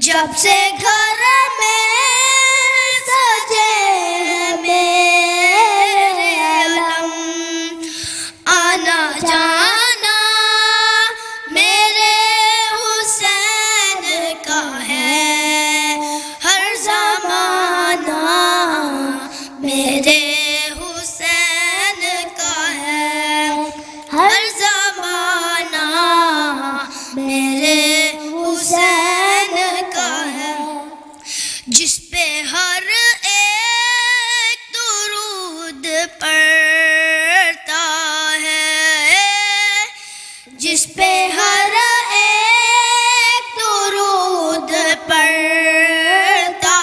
جب سے گھر میں سجے میرے علم آنا جانا میرے حسین کا ہے ہر زمانہ میرے حسین کا ہے ہر زمانہ میرے حسین کا ہے جس پہ ہر ایک درود پڑتا ہے جس پہ ہر ایک درود پڑتا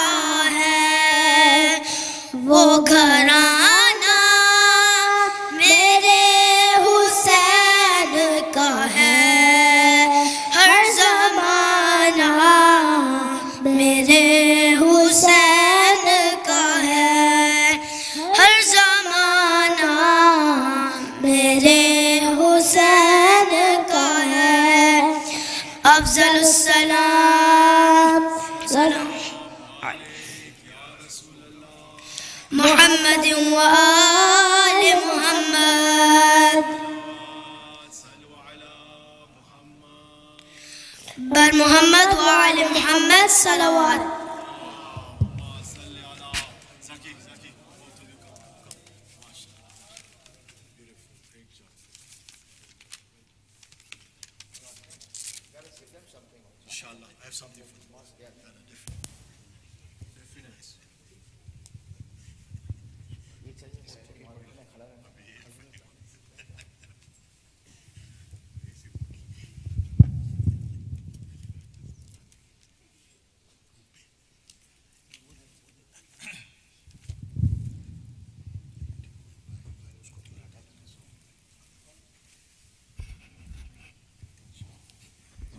ہے وہ گھرانہ میرے حسین کا ہے ہر زمانہ میرے حسین کا ہے ہر زمانہ میرے حسین کا ہے افضل السلام سلام محمد و آل محمد بر محمد و آل محمد صلوات Inshallah, I have something for them. Very nice.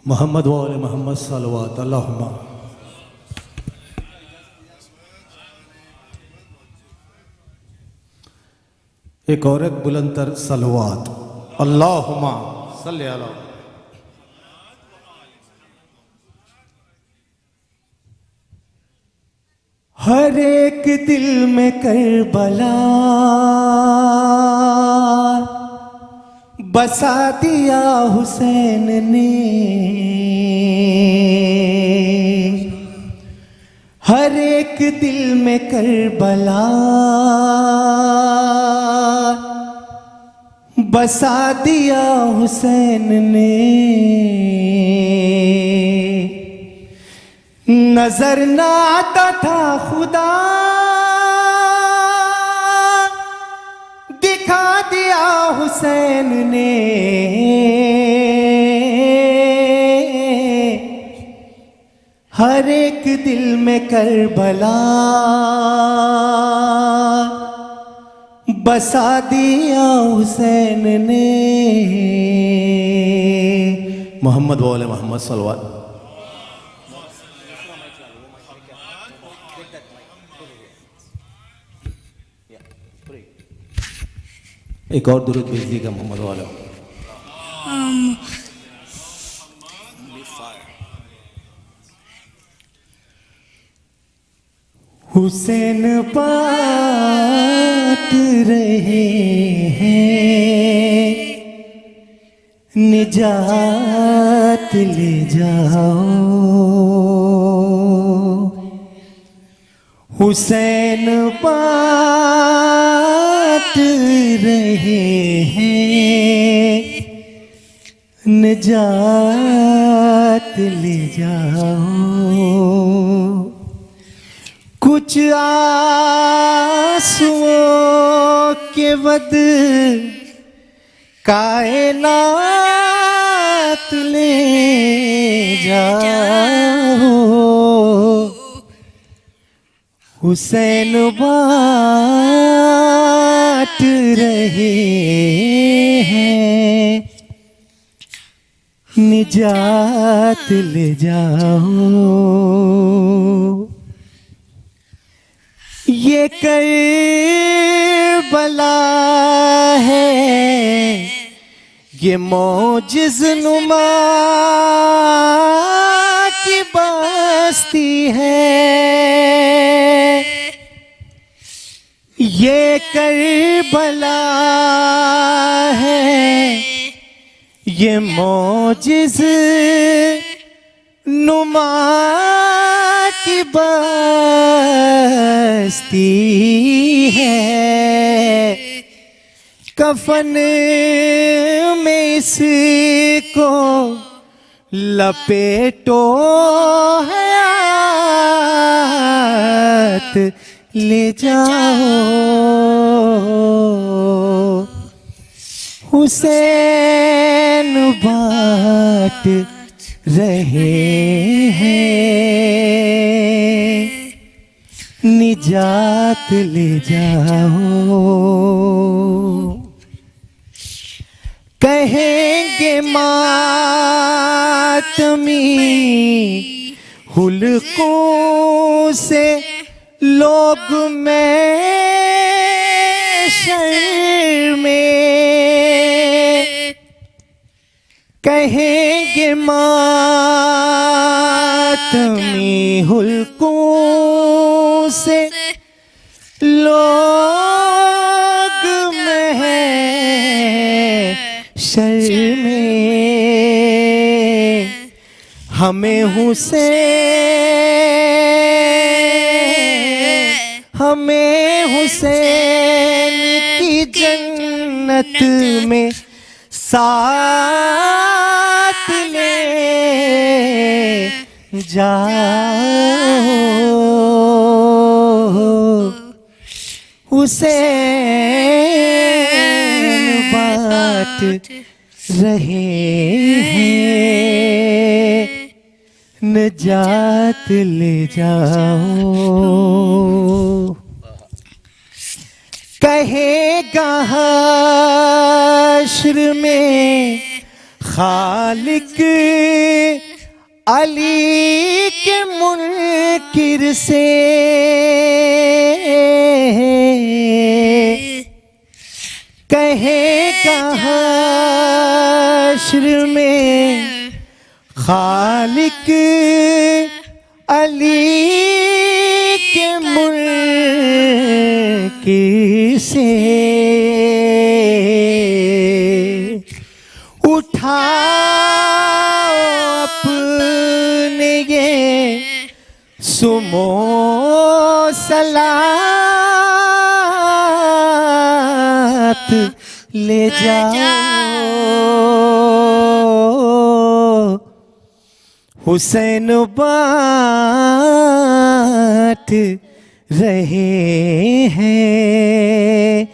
محمد و آل محمد صلوات اللہم ایک اور ایک بلند تر صلوات اللہم صلی علی ہر ایک دل میں کربلا بسا دیا حسین نے ہر ایک دل میں کربلا بسا دیا حسین نے نظر نہ آتا تھا خدا دکھا دیا حسین نے ہر ایک دل میں کربلا بسا دیا حسین نے محمد و آل محمد صلوات ایک اور درود بھیج دیجیے گا محمد والا حسین پات رہے ہیں نجات لے جاؤ حسین پات رہے ہیں نجات لے جاؤ کچھ آنسوؤں کے ود کائنات لے جاؤ حسین بات رہے ہیں نجات لے جاؤ یہ کربلا ہے یہ معجز نما کی بات بستی ہے یہ کربلا ہے یہ معجز نما کی بستی ہے کفن میں اس کو لپیٹو حیات لے جاؤ حسین بانٹ رہے ہیں نجات لے جاؤ کہیں گے ماتمی حلقوں سے لوگ میں شرمیں کہیں گے ماتمی حلقوں سے لوگ میں شرمیں ہمیں حسین کی جنت میں ساتھ لے جاؤ حسین بانٹ رہے ہیں نجات لے جاؤ کہے گا حشر میں خالق علی کے منکر سے کہے گا حشر میں خالق علی کے منکر سے اٹھاؤ اپنے یہ سمو صلات لے جاؤ حسین بانٹ رہے ہیں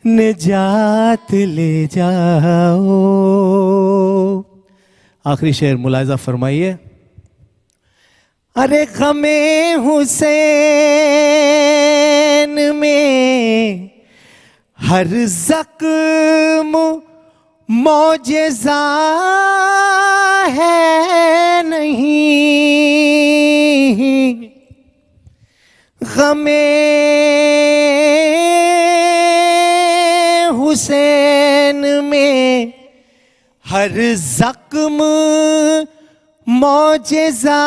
نجات لے جاؤ آخری شعر ملاحظہ فرمائیے ارے غم حسین میں ہر زخم معجزہ ہے نہیں غم حسین میں ہر زخم معجزہ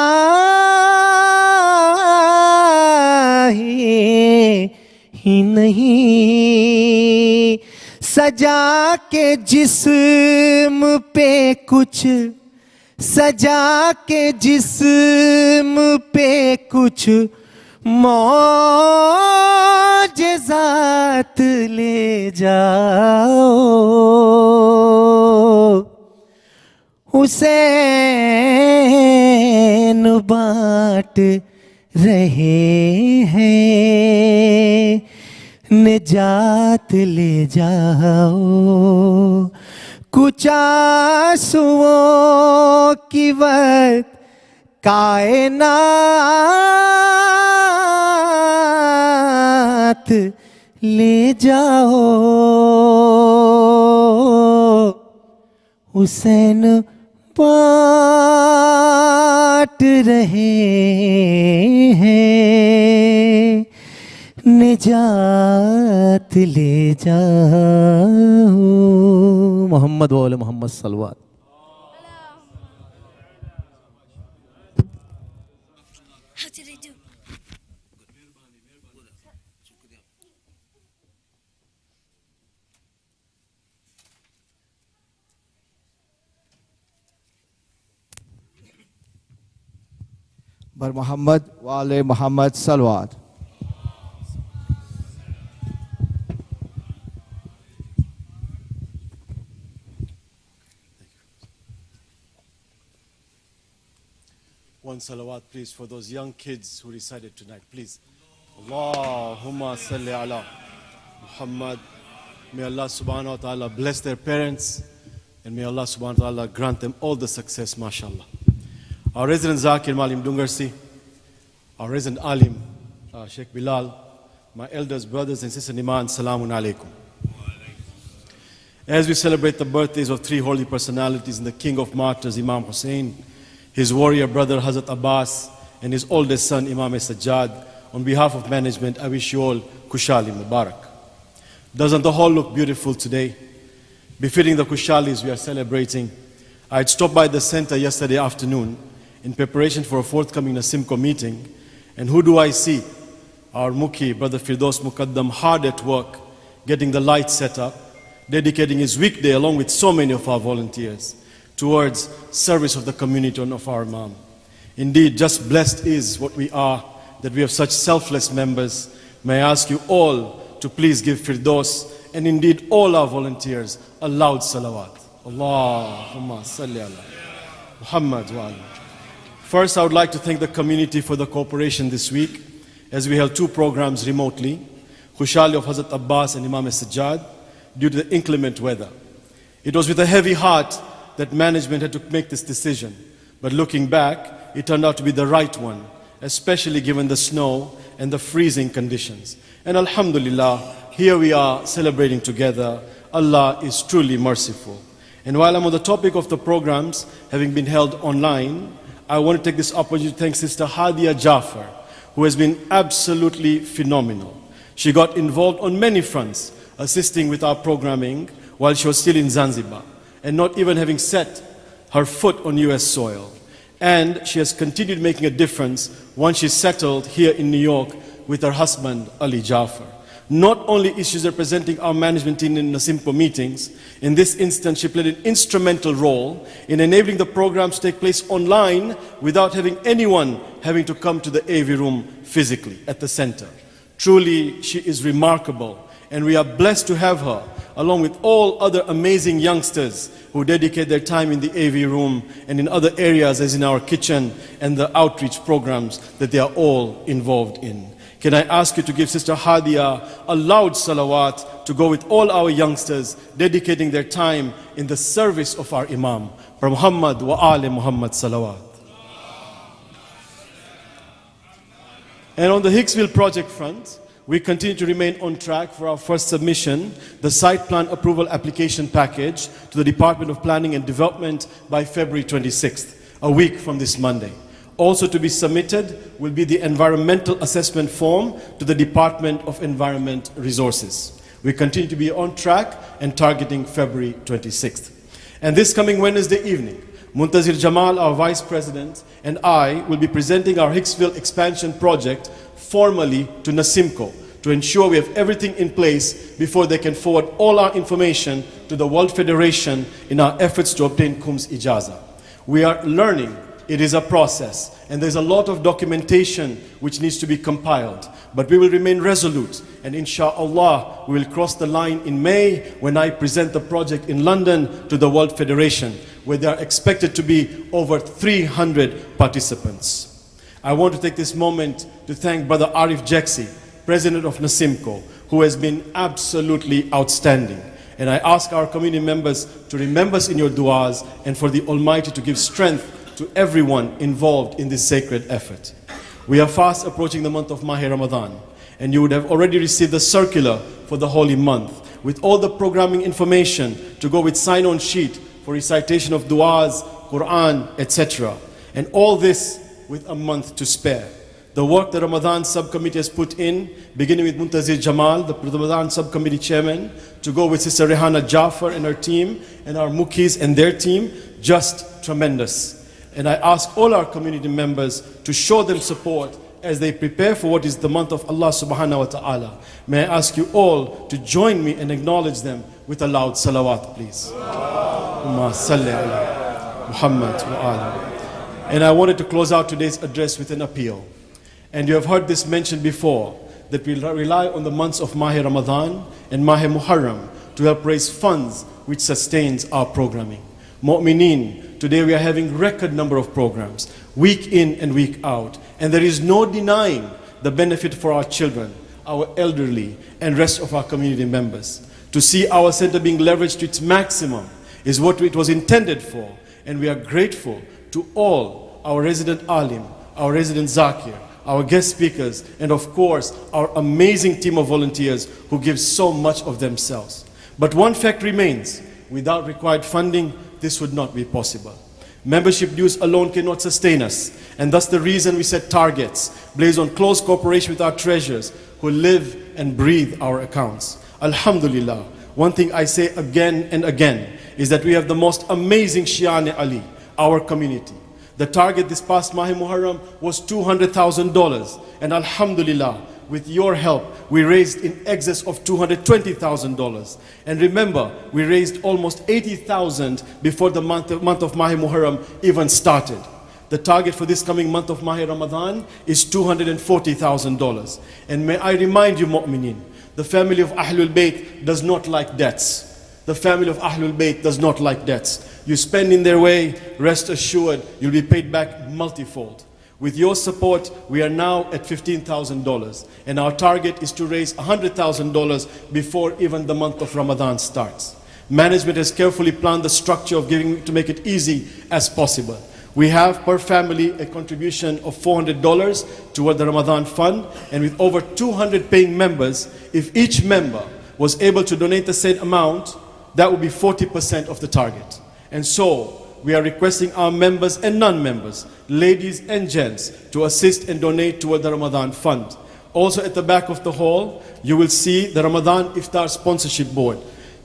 ہی نہیں سجا کے جسم پہ کچھ سجا کے جسم پہ کچھ معجزات لے جاؤ حسین بانٹ رہے ہیں نجات لے جاؤ کچھ آنسوؤں کی وقت کائنات لے جاؤ حسین بانٹ رہے ہیں نجات لے جاؤ محمد و آل محمد صلوات बर मोहम्मद वाले Mohammad सलवात. One salawat, please, for those young kids who recited tonight, please. Allahumma salli ala Muhammad. May Allah subhanahu wa ta'ala bless their parents, and may Allah subhanahu wa ta'ala grant them all the success, mashallah. Our resident Zakir Malim Dungarsi, our resident Alim, Sheikh Bilal, my elders, brothers and sisters in Iman, Salamun Alaikum. As we celebrate the birthdays of three holy personalities and the king of martyrs, Imam Hussein, his warrior brother Hazrat Abbas, and his oldest son Imam Sajjad, on behalf of management, I wish you all Kushali Mubarak. Doesn't the hall look beautiful today? Befitting the Kushalis we are celebrating. I had stopped by the center yesterday afternoon in preparation for a forthcoming Nasimco meeting, and who do I see? Our Mukhi, Brother Firdaus Mukaddam, hard at work, getting the lights set up, dedicating his weekday along with so many of our volunteers towards service of the community and of our Imam. Indeed, just blessed is what we are, that we have such selfless members. May I ask you all to please give Firdaus and indeed all our volunteers a loud salawat. Allahumma salli ala Muhammad wa ala. First, I would like to thank the community for the cooperation this week as we held two programs remotely, Khushali of Hazrat Abbas and Imam Sajjad, due to the inclement weather. It was with a heavy heart that management had to make this decision, but looking back, it turned out to be the right one, especially given the snow and the freezing conditions. And alhamdulillah, here we are celebrating together. Allah is truly merciful. And while I'm on the topic of the programs having been held online, I want to take this opportunity to thank Sister Hadia Jafar, who has been absolutely phenomenal. She got involved on many fronts, assisting with our programming while she was still in Zanzibar, and not even having set her foot on US soil. And she has continued making a difference once she settled here in New York with her husband, Ali Jafar. Not only is she representing our management team in Nasimco meetings, in this instance she played an instrumental role in enabling the programs to take place online without having anyone having to come to the AV room physically at the center. Truly, she is remarkable, and we are blessed to have her, along with all other amazing youngsters who dedicate their time in the AV room and in other areas as in our kitchen and the outreach programs that they are all involved in. Can I ask you to give Sister Hadia a loud salawat to go with all our youngsters dedicating their time in the service of our Imam. For Muhammad wa Ali Muhammad salawat. And on the Hicksville project front, we continue to remain on track for our first submission, the site plan approval application package to the Department of Planning and Development by February 26th, a week from this Monday. Also to be submitted will be the environmental assessment form to the Department of Environment Resources. We continue to be on track and targeting February 26th. And this coming Wednesday evening, Muntazir Jamal, our Vice President, and I will be presenting our Hicksville expansion project formally to Nasimco to ensure we have everything in place before they can forward all our information to the World Federation in our efforts to obtain Kum's Ijaza. We are learning. It is a process, and there's a lot of documentation which needs to be compiled. But we will remain resolute, and inshallah, we will cross the line in May when I present the project in London to the World Federation, where there are expected to be over 300 participants. I want to take this moment to thank Brother Arif Jeksi, President of Nasimco, who has been absolutely outstanding. And I ask our community members to remember us in your du'as and for the Almighty to give strength to everyone involved in this sacred effort. We are fast approaching the month of Mahi Ramadan, and you would have already received the circular for the holy month with all the programming information to go with sign-on sheet for recitation of du'as, Quran, etc. And all this with a month to spare. The work the Ramadan subcommittee has put in, beginning with Muntazir Jamal, the Ramadan subcommittee chairman, to go with Sister Rehana Jafar and her team, and our Mukis and their team, just tremendous. And I ask all our community members to show them support as they prepare for what is the month of Allah subhanahu wa ta'ala. May I ask you all to join me and acknowledge them with a loud salawat, please. Allahumma salli ala Muhammad wa ala. And I wanted to close out today's address with an appeal. And you have heard this mentioned before, that we rely on the months of Mahi Ramadan and Mahi Muharram to help raise funds which sustains our programming. Mu'mineen, today we are having record number of programs, week in and week out. And there is no denying the benefit for our children, our elderly, and rest of our community members. To see our center being leveraged to its maximum is what it was intended for. And we are grateful to all our resident alim, our resident zakir, our guest speakers, and of course, our amazing team of volunteers who give so much of themselves. But one fact remains, without required funding, this would not be possible. Membership dues alone cannot sustain us, and thus the reason we set targets based on close cooperation with our treasurers who live and breathe our accounts. Alhamdulillah, one thing I say again and again is that we have the most amazing Shi'an Ali, our community. The target this past Mahi Muharram was $200,000, and Alhamdulillah, with your help, we raised in excess of $220,000. And remember, we raised almost $80,000 before the month of Mahi Muharram even started. The target for this coming month of Mahi Ramadan is $240,000. And may I remind you, Mu'mineen, the family of Ahlul Bayt does not like debts. The family of Ahlul Bayt does not like debts. You spend in their way, rest assured, you'll be paid back multifold. With your support, we are now at $15,000, and our target is to raise $100,000 before even the month of Ramadan starts. Management has carefully planned the structure of giving to make it easy as possible. We have per family a contribution of $400 toward the Ramadan fund, and with over 200 paying members, if each member was able to donate the said amount, that would be 40% of the target. And so, we are requesting our members and non-members, ladies and gents, to assist and donate toward the Ramadan fund. Also at the back of the hall, you will see the Ramadan Iftar Sponsorship Board.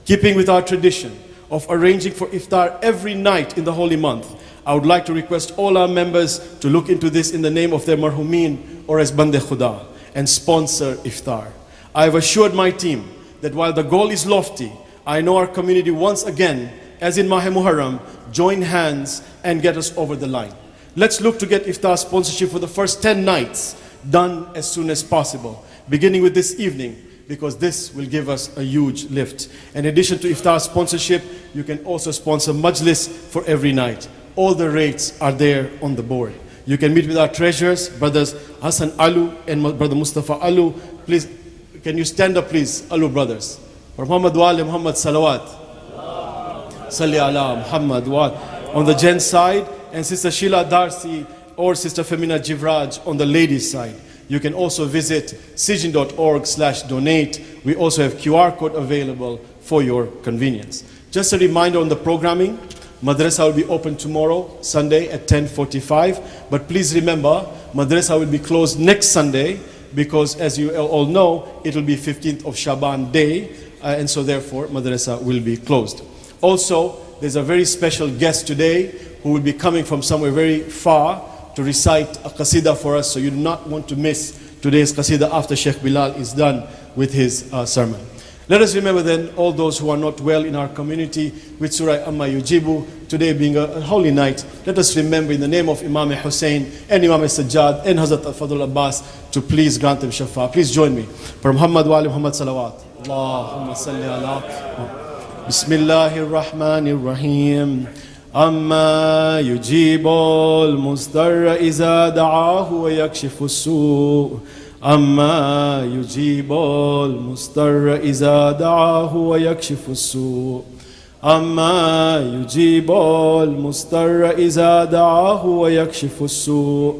Keeping with our tradition of arranging for Iftar every night in the holy month, I would like to request all our members to look into this in the name of their marhumin or as Bande Khuda and sponsor Iftar. I have assured my team that while the goal is lofty, I know our community once again, as in Mahi Muharram, join hands and get us over the line. Let's look to get Iftar sponsorship for the first 10 nights done as soon as possible, beginning with this evening, because this will give us a huge lift. In addition to Iftar sponsorship, you can also sponsor Majlis for every night. All the rates are there on the board. You can meet with our treasurers, brothers Hassan Alu and brother Mustafa Alu. Please, can you stand up please, Alu brothers. Muhammad wa ali Muhammad salawat. Salli ala Muhammad wa on the gents side, and Sister Sheila Darcy or Sister Femina Jivraj on the ladies side. You can also visit sijin.org/donate. We also have QR code available for your convenience. Just a reminder on the programming, Madrasa will be open tomorrow, Sunday at 10:45. But please remember, Madrasa will be closed next Sunday because as you all know, it will be 15th of Shaban day. And so therefore, Madrasa will be closed. Also, there's a very special guest today who will be coming from somewhere very far to recite a qasida for us. So you do not want to miss today's qasida after Sheikh Bilal is done with his sermon. Let us remember then all those who are not well in our community with Surah Amma Yujibu. Today being a holy night, let us remember in the name of Imam Hussein and Imam Sajjad and Hazrat Al-Fadl Abbas to please grant them shafa. Please join me. For Muhammad wa ali Muhammad salawat. Allahumma salli ala Bismillahir Rahmanir Rahim. أما يجيب المضطر إذا دعاه ويكشف السوء أما يجيب المضطر إذا دعاه ويكشف السوء أما يجيب المضطر إذا دعاه ويكشف السوء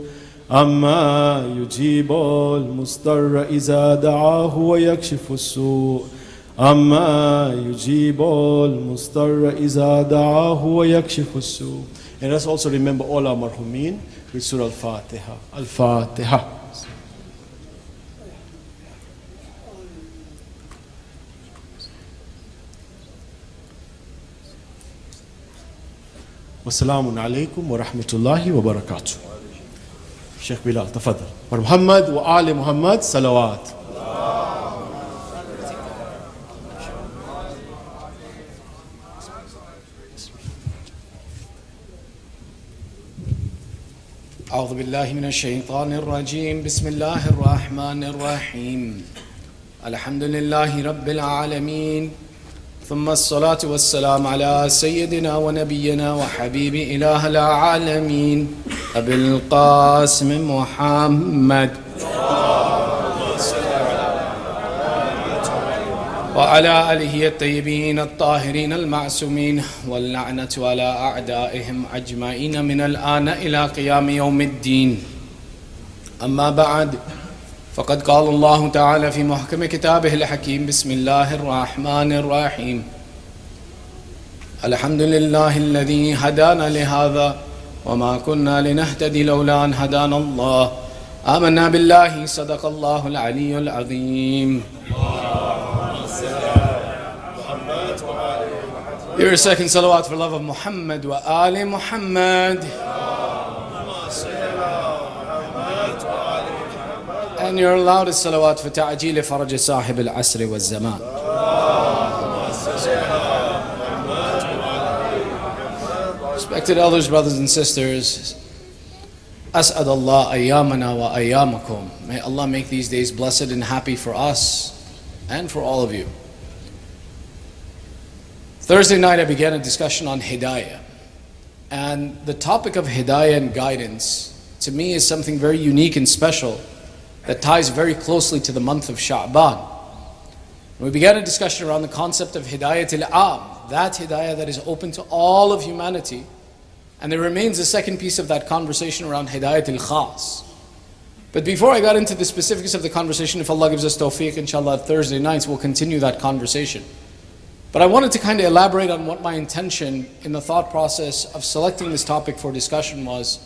أما يجيب المضطر إذا دعاه ويكشف السوء أما يجيب المضطر إذا دعاه ويكشف السوء. And let's also remember all our marhumin with Surah Al-Fatiha. Al-Fatiha. Wassalamu alaikum wa rahmatullahi wa barakatuh. Sheikh Bilal, tafadhal. For Muhammad wa ali Muhammad salawat. أعوذ بالله من الشيطان الرجيم بسم الله الرحمن الرحيم الحمد لله رب العالمين ثم الصلاة والسلام على سيدنا ونبينا وحبيب إله العالمين أبي القاسم محمد وعلى آله الطيبين الطاهرين المعصومين واللعنة على أعدائهم أجمعين من الآن إلى قيام يوم الدين. أما بعد فقد قال الله تعالى في محكم كتابه الحكيم بسم الله الرحمن الرحيم الحمد لله الذي هدانا لهذا وما كنا لنهتدي لولا أن هدانا الله آمنا بالله صدق الله العلي العظيم. Your second salawat for love of Muhammad wa Ali Muhammad. And your loudest salawat for ta'ajeel faraj sahib al-asr wa zaman. Respected elders, brothers and sisters, As'ad Allah ayyamana wa ayyamakum. May Allah make these days blessed and happy for us and for all of you. Thursday night I began a discussion on hidayah. And the topic of hidayah and guidance to me is something very unique and special that ties very closely to the month of Sha'ban. We began a discussion around the concept of hidayat al-am, that hidayah that is open to all of humanity. And there remains a second piece of that conversation around hidayat al-khas. But before I got into the specifics of the conversation, if Allah gives us tawfiq, inshallah, Thursday nights we'll continue that conversation. But I wanted to kind of elaborate on what my intention in the thought process of selecting this topic for discussion was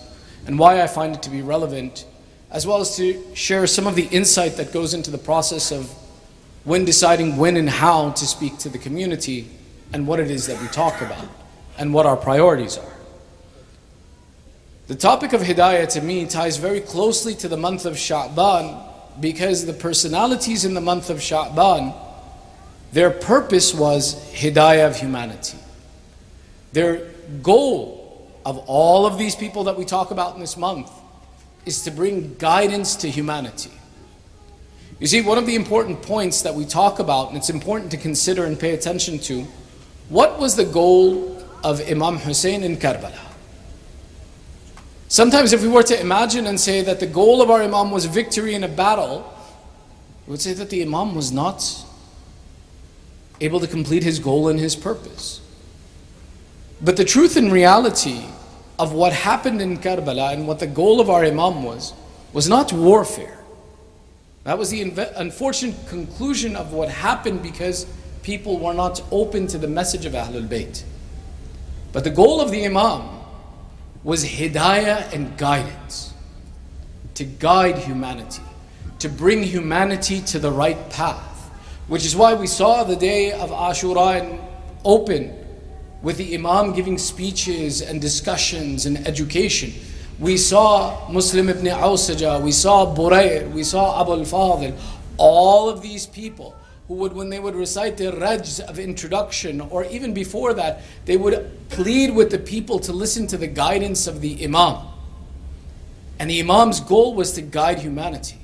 and why I find it to be relevant, as well as to share some of the insight that goes into the process of when deciding when and how to speak to the community and what it is that we talk about and what our priorities are. The topic of hidayah to me ties very closely to the month of Sha'ban because the personalities in the month of Sha'ban, their purpose was hidayah of humanity. Their goal of all of these people that we talk about in this month is to bring guidance to humanity. You see, one of the important points that we talk about, and it's important to consider and pay attention to, what was the goal of Imam Hussein in Karbala? Sometimes if we were to imagine and say that the goal of our Imam was victory in a battle, we would say that the Imam was not able to complete his goal and his purpose. But the truth and reality of what happened in Karbala and what the goal of our Imam was not warfare. That was the unfortunate conclusion of what happened because people were not open to the message of Ahlul Bayt. But the goal of the Imam was hidayah and guidance, to guide humanity, to bring humanity to the right path. Which is why we saw the day of Ashura and open with the Imam giving speeches and discussions and education. We saw Muslim ibn Awsaja, we saw Burayr, we saw Abu al-Fadil. All of these people who would, when they would recite their rajs of introduction, or even before that, they would plead with the people to listen to the guidance of the Imam. And the Imam's goal was to guide humanity.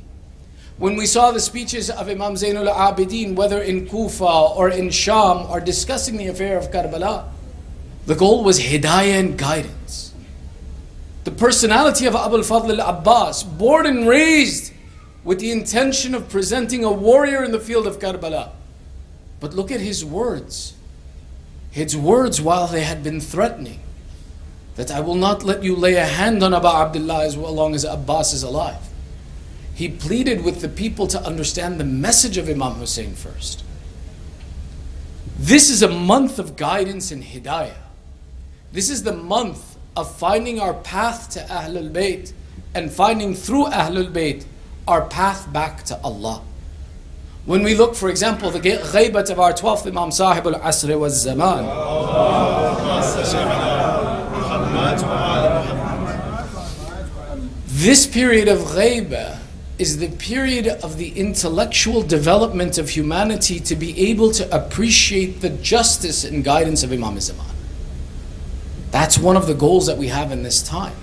When we saw the speeches of Imam Zainul Abidin, whether in Kufa or in Sham, or discussing the affair of Karbala, the goal was hidayah and guidance. The personality of Abu al-Fadl al-Abbas, born and raised with the intention of presenting a warrior in the field of Karbala. But look at his words. His words while they had been threatening, that I will not let you lay a hand on Abu Abdullah as long as Abbas is alive. He pleaded with the people to understand the message of Imam Hussein first. This is a month of guidance and hidayah. This is the month of finding our path to Ahlul Bayt and finding through Ahlul Bayt our path back to Allah. When we look, for example, the ghaybat of our 12th Imam Sahib al-Asr wa Zaman. This period of ghaybah is the period of the intellectual development of humanity to be able to appreciate the justice and guidance of Imam Zaman. That's one of the goals that we have in this time,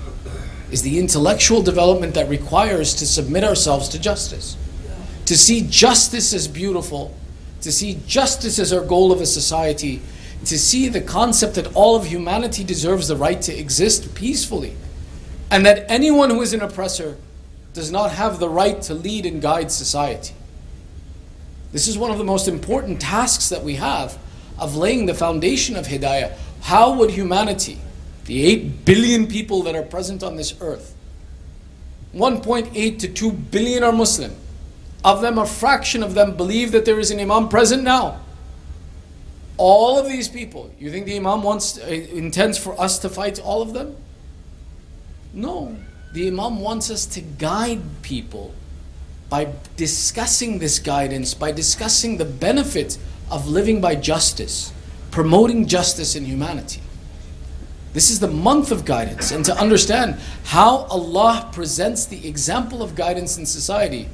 is the intellectual development that requires to submit ourselves to justice. To see justice as beautiful, to see justice as our goal of a society, to see the concept that all of humanity deserves the right to exist peacefully, and that anyone who is an oppressor does not have the right to lead and guide society. This is one of the most important tasks that we have of laying the foundation of hidayah. How would humanity, the 8 billion people that are present on this earth, 1.8 to 2 billion are Muslim. Of them, a fraction of them believe that there is an Imam present now. All of these people, you think the Imam intends for us to fight all of them? No. The Imam wants us to guide people by discussing this guidance, by discussing the benefit of living by justice, promoting justice in humanity. This is the month of guidance, and to understand how Allah presents the example of guidance in society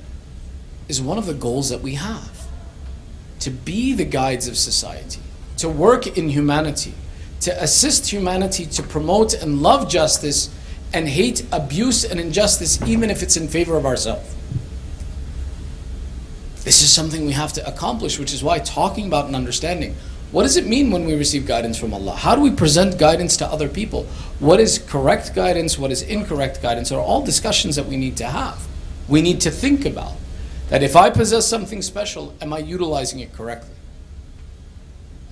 is one of the goals that we have. To be the guides of society, to work in humanity, to assist humanity to promote and love justice and hate abuse and injustice, even if it's in favor of ourselves. This is something we have to accomplish, which is why talking about and understanding, what does it mean when we receive guidance from Allah? How do we present guidance to other people? What is correct guidance? What is incorrect guidance? Are all discussions that we need to have. We need to think about that if I possess something special, am I utilizing it correctly?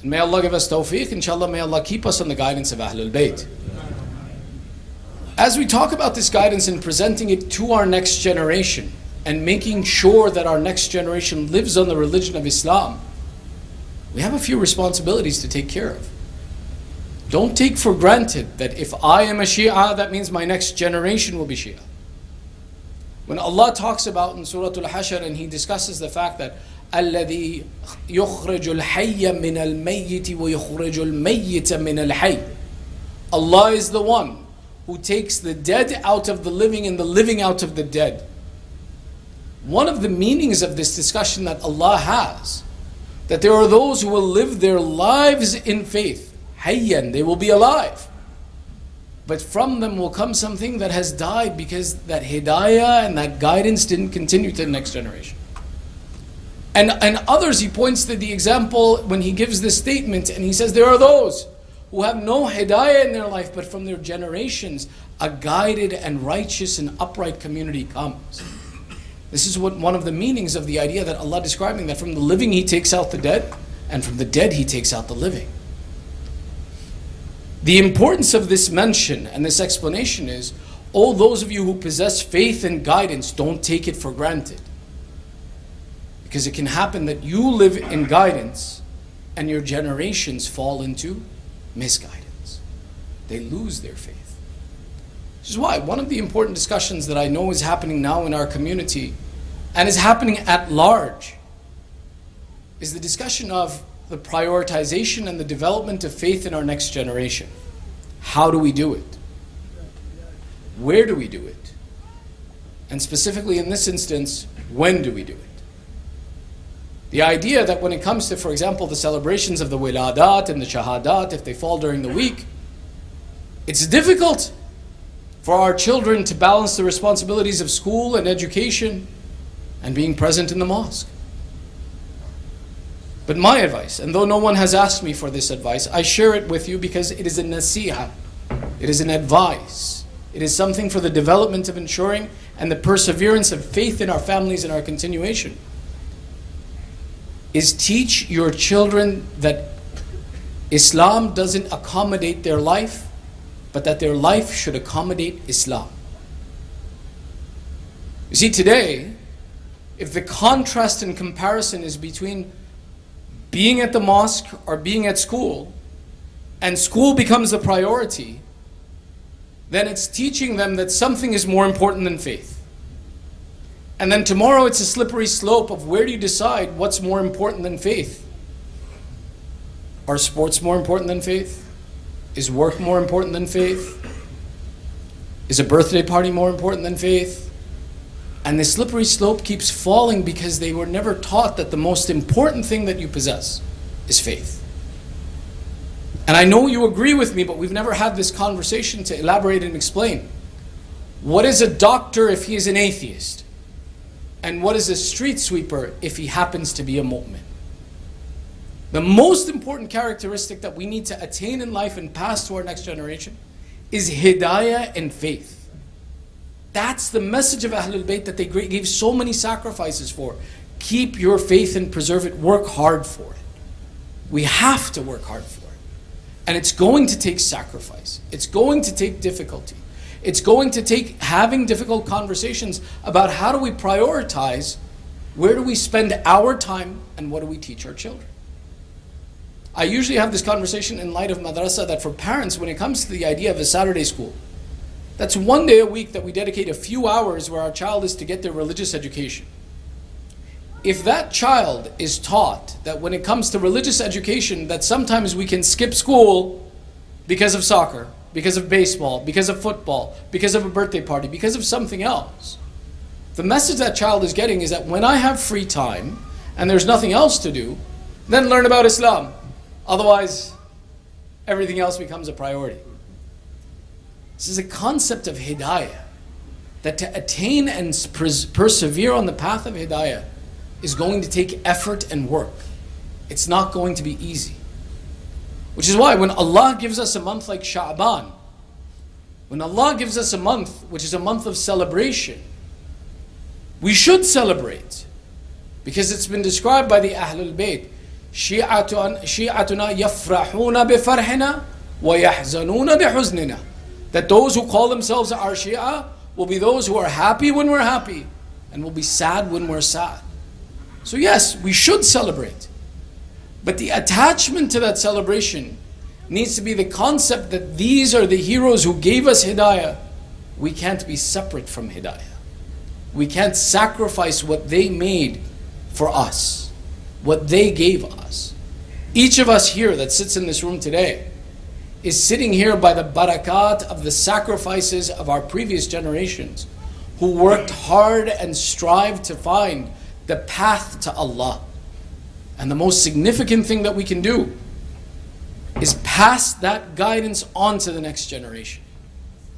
And may Allah give us tawfiq, inshallah, may Allah keep us on the guidance of Ahlul Bayt. As we talk about this guidance and presenting it to our next generation and making sure that our next generation lives on the religion of Islam, we have a few responsibilities to take care of. Don't take for granted that if I am a Shia, that means my next generation will be Shia. When Allah talks about in Surah Al-Hashr and He discusses the fact that الَّذِي يُخْرِجُ الْحَيَّ مِنَ الْمَيِّتِ وَيُخْرِجُ الْمَيِّتَ مِنَ الْحَيِّ. Allah is the one who takes the dead out of the living and the living out of the dead. One of the meanings of this discussion that Allah has, that there are those who will live their lives in faith, hayyan, they will be alive. But from them will come something that has died because that hidayah and that guidance didn't continue to the next generation. And others, He points to the example when He gives this statement and He says there are those who have no hidayah in their life, but from their generations a guided and righteous and upright community comes. This is what one of the meanings of the idea that Allah describing that from the living He takes out the dead, and from the dead He takes out the living. The importance of this mention and this explanation is, all those of you who possess faith and guidance, don't take it for granted. Because it can happen that you live in guidance and your generations fall into misguidance. They lose their faith. This is why one of the important discussions that I know is happening now in our community and is happening at large is the discussion of the prioritization and the development of faith in our next generation. How do we do it? Where do we do it? And specifically in this instance, when do we do it? The idea that when it comes to, for example, the celebrations of the wiladat and the shahadat, if they fall during the week, it's difficult for our children to balance the responsibilities of school and education and being present in the mosque. But my advice, and though no one has asked me for this advice, I share it with you because it is a nasiha, it is an advice, it is something for the development of ensuring and the perseverance of faith in our families and our continuation, is teach your children that Islam doesn't accommodate their life, but that their life should accommodate Islam. You see, today, if the contrast and comparison is between being at the mosque or being at school, and school becomes the priority, then it's teaching them that something is more important than faith. And then tomorrow it's a slippery slope of where do you decide what's more important than faith? Are sports more important than faith? Is work more important than faith? Is a birthday party more important than faith? And the slippery slope keeps falling because they were never taught that the most important thing that you possess is faith. And I know you agree with me, but we've never had this conversation to elaborate and explain. What is a doctor if he is an atheist? And what is a street sweeper if he happens to be a mu'min? The most important characteristic that we need to attain in life and pass to our next generation is hidayah and faith. That's the message of Ahlul Bayt that they gave so many sacrifices for. Keep your faith and preserve it. Work hard for it. We have to work hard for it. And it's going to take sacrifice. It's going to take difficulty. It's going to take having difficult conversations about how do we prioritize, where do we spend our time, and what do we teach our children. I usually have this conversation in light of madrasa that for parents, when it comes to the idea of a Saturday school, that's one day a week that we dedicate a few hours where our child is to get their religious education. If that child is taught that when it comes to religious education, that sometimes we can skip school because of soccer, because of baseball, because of football, because of a birthday party, because of something else, the message that child is getting is that when I have free time and there's nothing else to do, then learn about Islam. Otherwise, everything else becomes a priority. This is a concept of hidayah, that to attain and persevere on the path of hidayah is going to take effort and work. It's not going to be easy. Which is why when Allah gives us a month like Sha'ban, when Allah gives us a month which is a month of celebration, we should celebrate. Because it's been described by the Ahlul Bayt, شِيعَتُنَا يَفْرَحُونَ بِفَرْحِنَا وَيَحْزَنُونَ بِحُزْنِنَا. That those who call themselves our Shia will be those who are happy when we're happy and will be sad when we're sad. So yes, we should celebrate. But the attachment to that celebration needs to be the concept that these are the heroes who gave us hidayah. We can't be separate from hidayah. We can't sacrifice what they made for us, what they gave us. Each of us here that sits in this room today is sitting here by the barakat of the sacrifices of our previous generations who worked hard and strived to find the path to Allah. And the most significant thing that we can do is pass that guidance on to the next generation.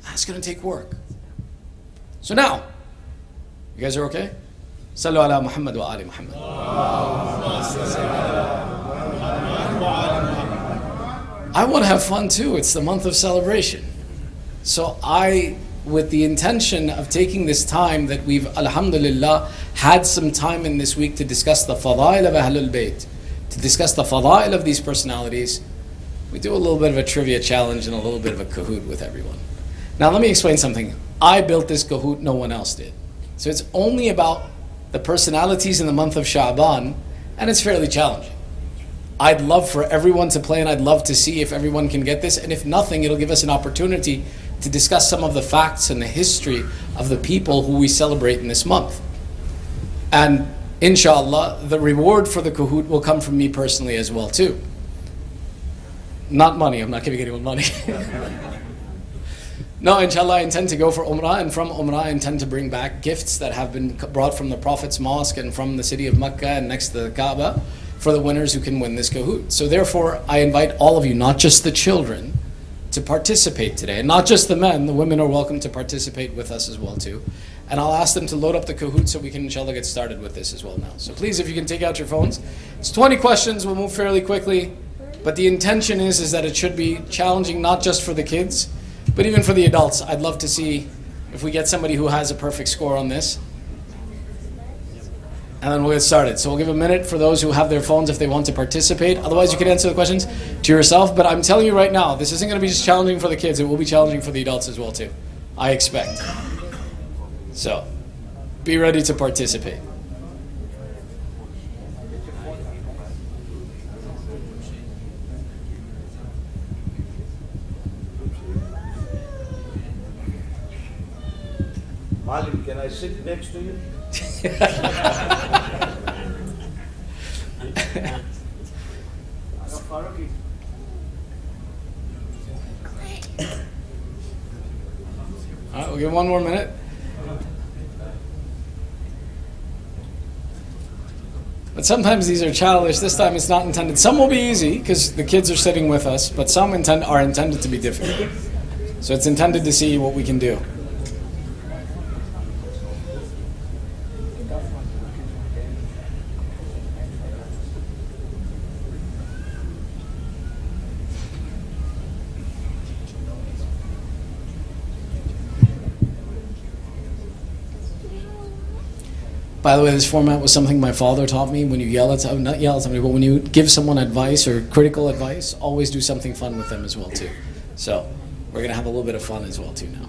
That's going to take work. So now, you guys are okay? Sallu ala Muhammad wa ali Muhammad. I want to have fun too. It's the month of celebration. So with the intention of taking this time that we've, alhamdulillah, had some time in this week to discuss the fadail of Ahlul Bayt, to discuss the fadail of these personalities, we do a little bit of a trivia challenge and a little bit of a kahoot with everyone. Now let me explain something. I built this kahoot, no one else did. So it's only about the personalities in the month of Sha'ban, and it's fairly challenging. I'd love for everyone to play, and I'd love to see if everyone can get this, and if nothing, it'll give us an opportunity to discuss some of the facts and the history of the people who we celebrate in this month. And inshallah, the reward for the kahoot will come from me personally as well too. Not money, I'm not giving anyone money. No, inshallah, I intend to go for Umrah, and from Umrah I intend to bring back gifts that have been brought from the Prophet's mosque and from the city of Mecca and next to the Kaaba for the winners who can win this kahoot. So therefore, I invite all of you, not just the children, to participate today. And not just the men, the women are welcome to participate with us as well too. And I'll ask them to load up the kahoot so we can inshallah get started with this as well now. So please, if you can take out your phones. It's 20 questions, we'll move fairly quickly. But the intention is that it should be challenging not just for the kids, but even for the adults. I'd love to see if we get somebody who has a perfect score on this. And then we'll get started. So we'll give a minute for those who have their phones if they want to participate. Otherwise, you can answer the questions to yourself. But I'm telling you right now, this isn't going to be just challenging for the kids. It will be challenging for the adults as well too, I expect. So, be ready to participate. Malim, can I sit next to you? All right, we'll give one more minute. But sometimes these are childish. This time it's not intended. Some will be easy because the kids are sitting with us, but some are intended to be difficult. So it's intended to see what we can do. By the way, this format was something my father taught me. When you yell at someone, not yell at somebody, but when you give someone advice or critical advice, always do something fun with them as well too. So we're going to have a little bit of fun as well too now.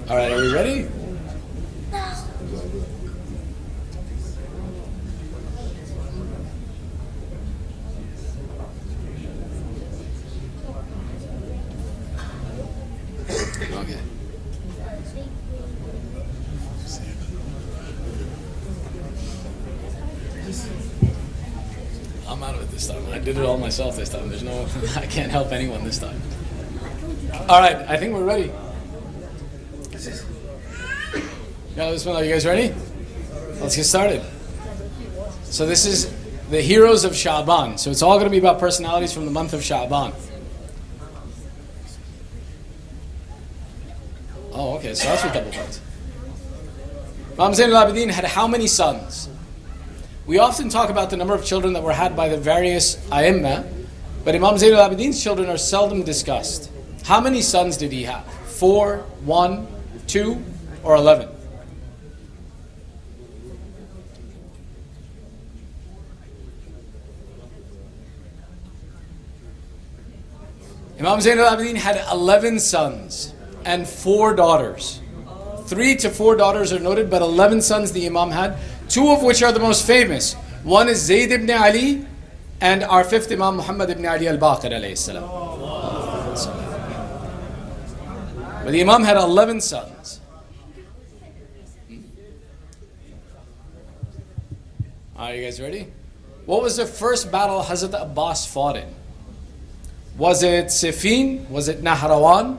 All right, are we ready? Okay. I'm out of it this time. I did it all myself this time. There's no, I can't help anyone this time. All right, I think we're ready. Yeah, Bismillah, you guys ready? Let's get started. So this is the heroes of Sha'ban. So it's all going to be about personalities from the month of Sha'ban. Oh, okay, so that's a couple points. Imam Zain al-Abidin had how many sons? We often talk about the number of children that were had by the various A'immah, but Imam Zain al-Abidin's children are seldom discussed. How many sons did he have? 4, 1, 2, or 11? Imam Zain al-Abidin had 11 sons and 4 daughters. 3 to 4 daughters are noted, but 11 sons the Imam had, 2 of which are the most famous. One is Zayd ibn Ali, and our 5th Imam Muhammad ibn Ali al-Baqir alayhi salam. But the Imam had 11 sons. Are you guys ready? What was the first battle Hazrat Abbas fought in? Was it Siffin? Was it Nahrawan?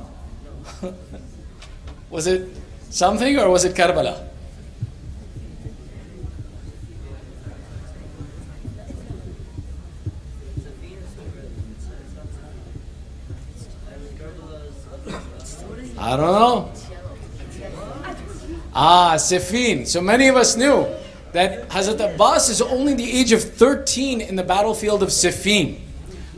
Was it something, or was it Karbala? I don't know. Siffin. So many of us knew that Hazrat Abbas is only the age of 13 in the battlefield of Siffin,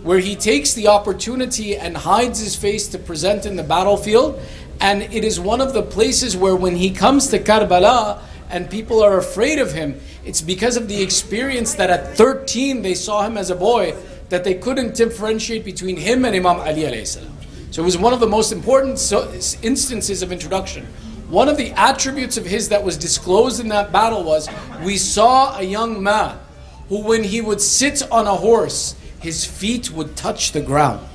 where he takes the opportunity and hides his face to present in the battlefield. And it is one of the places where when he comes to Karbala and people are afraid of him, it's because of the experience that at 13 they saw him as a boy, that they couldn't differentiate between him and Imam Ali alayhi salam. So it was one of the most important instances of introduction. One of the attributes of his that was disclosed in that battle was, we saw a young man who when he would sit on a horse, his feet would touch the ground.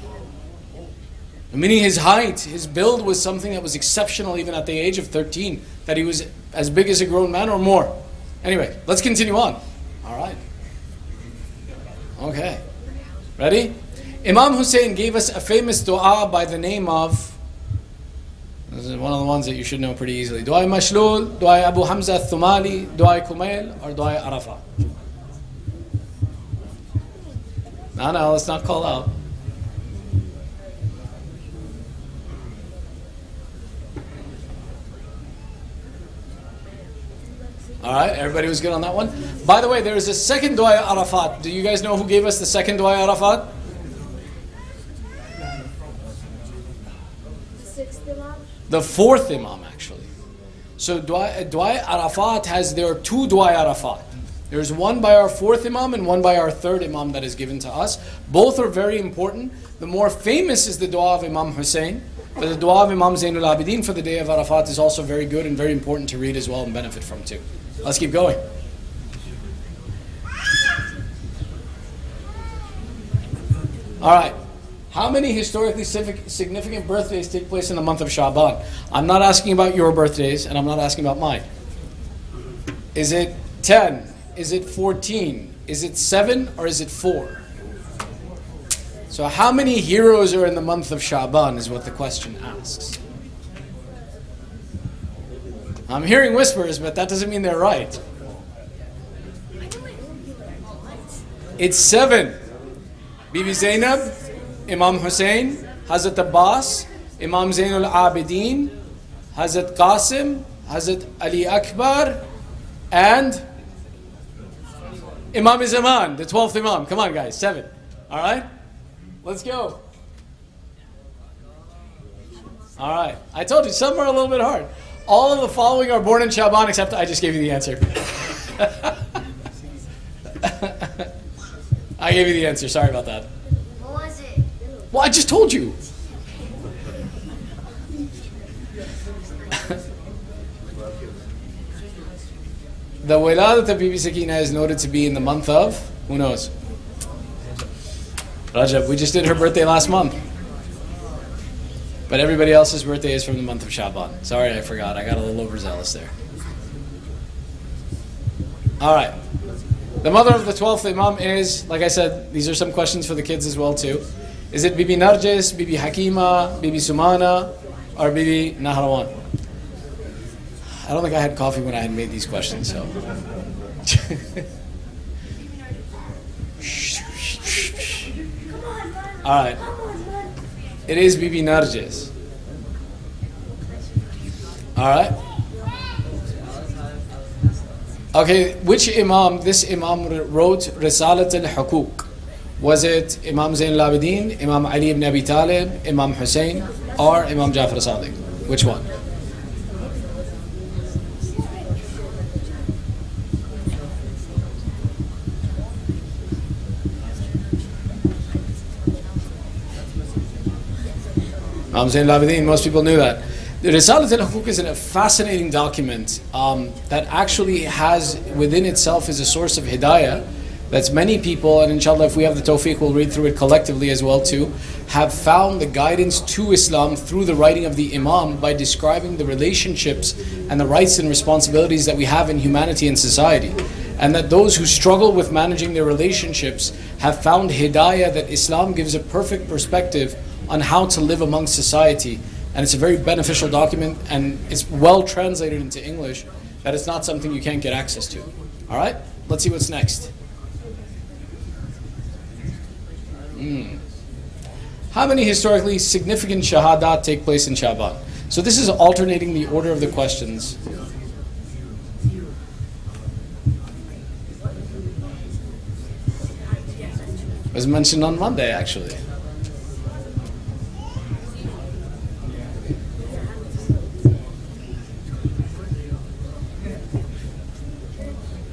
Meaning his height, his build was something that was exceptional even at the age of 13, that he was as big as a grown man or more. Anyway, let's continue on. All right. Okay. Ready? Imam Hussein gave us a famous dua by the name of, this is one of the ones that you should know pretty easily. Dua Mashlul, Dua Abu Hamza al-Thumali, Dua Kumail, or Dua Arafat? No, let's not call out. All right, everybody was good on that one. By the way, there is a second Dua Arafat. Do you guys know who gave us the second Dua Arafat? The 4th Imam, actually. So Dua Arafat there are 2 Dua Arafat. There's one by our 4th Imam and one by our 3rd Imam that is given to us. Both are very important. The more famous is the Dua of Imam Hussein, but the Dua of Imam Zain al-Abidin for the day of Arafat is also very good and very important to read as well and benefit from too. Let's keep going. All right. How many historically significant birthdays take place in the month of Sha'ban? I'm not asking about your birthdays, and I'm not asking about mine. Is it 10? Is it 14? Is it 7? Or is it 4? So how many heroes are in the month of Sha'ban is what the question asks. I'm hearing whispers, but that doesn't mean they're right. It's 7. Bibi Zainab, Imam Hussein, Hazrat Abbas, Imam Zain al-Abidin, Hazrat Qasim, Hazrat Ali Akbar, and Imam Zaman, the 12th Imam. Come on guys, 7. Alright? Let's go. All right. I told you, some are a little bit hard. All of the following are born in Shaban, except I just gave you the answer. I gave you the answer. Sorry about that. What was it? Well, I just told you. The Wiladat of Bibi Sakina is noted to be in the month of, who knows? Rajab. We just did her birthday last month. But everybody else's birthday is from the month of Shaban. Sorry, I forgot. I got a little overzealous there. All right. The mother of the 12th Imam is, like I said, these are some questions for the kids as well too. Is it Bibi Narjis, Bibi Hakima, Bibi Sumana, or Bibi Nahrawan? I don't think I had coffee when I had made these questions, so. All right. It is Bibi Narjis. All right. Okay, which Imam, this Imam wrote Risalat al-Hukuk? Was it Imam Zain al-Abidin, Imam Ali ibn Abi Talib, Imam Hussein, or Imam Jafar Sadiq? Which one? Imam Zain al-Abidin, most people knew that. The Risalat al-Hukuk is a fascinating document that actually has within itself is a source of hidayah. That's many people, and inshallah if we have the tawfiq we'll read through it collectively as well too, have found the guidance to Islam through the writing of the Imam by describing the relationships and the rights and responsibilities that we have in humanity and society. And that those who struggle with managing their relationships have found hidayah, that Islam gives a perfect perspective on how to live amongst society. And it's a very beneficial document, and it's well translated into English, that it's not something you can't get access to. All right, let's see what's next. How many historically significant shahadat take place in Shaban? So this is alternating the order of the questions. It was mentioned on Monday, actually.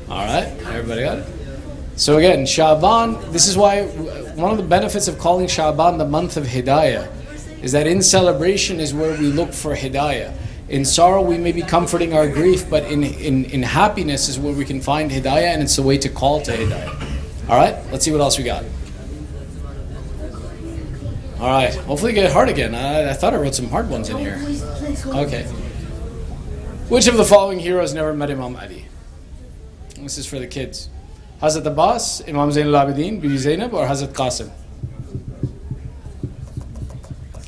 All right, everybody got it? So again, Shaban, this is why one of the benefits of calling Shaban the month of Hidayah is that in celebration is where we look for Hidayah. In sorrow we may be comforting our grief, but in happiness is where we can find Hidayah, and it's the way to call to Hidayah. All right, let's see what else we got. All right, hopefully get it hard again. I thought I wrote some hard ones in here. Okay. Which of the following heroes never met Imam Ali? This is for the kids. Hazrat Abbas, Imam Zain al-Abidin, Bibi Zainab, or Hazrat Qasim?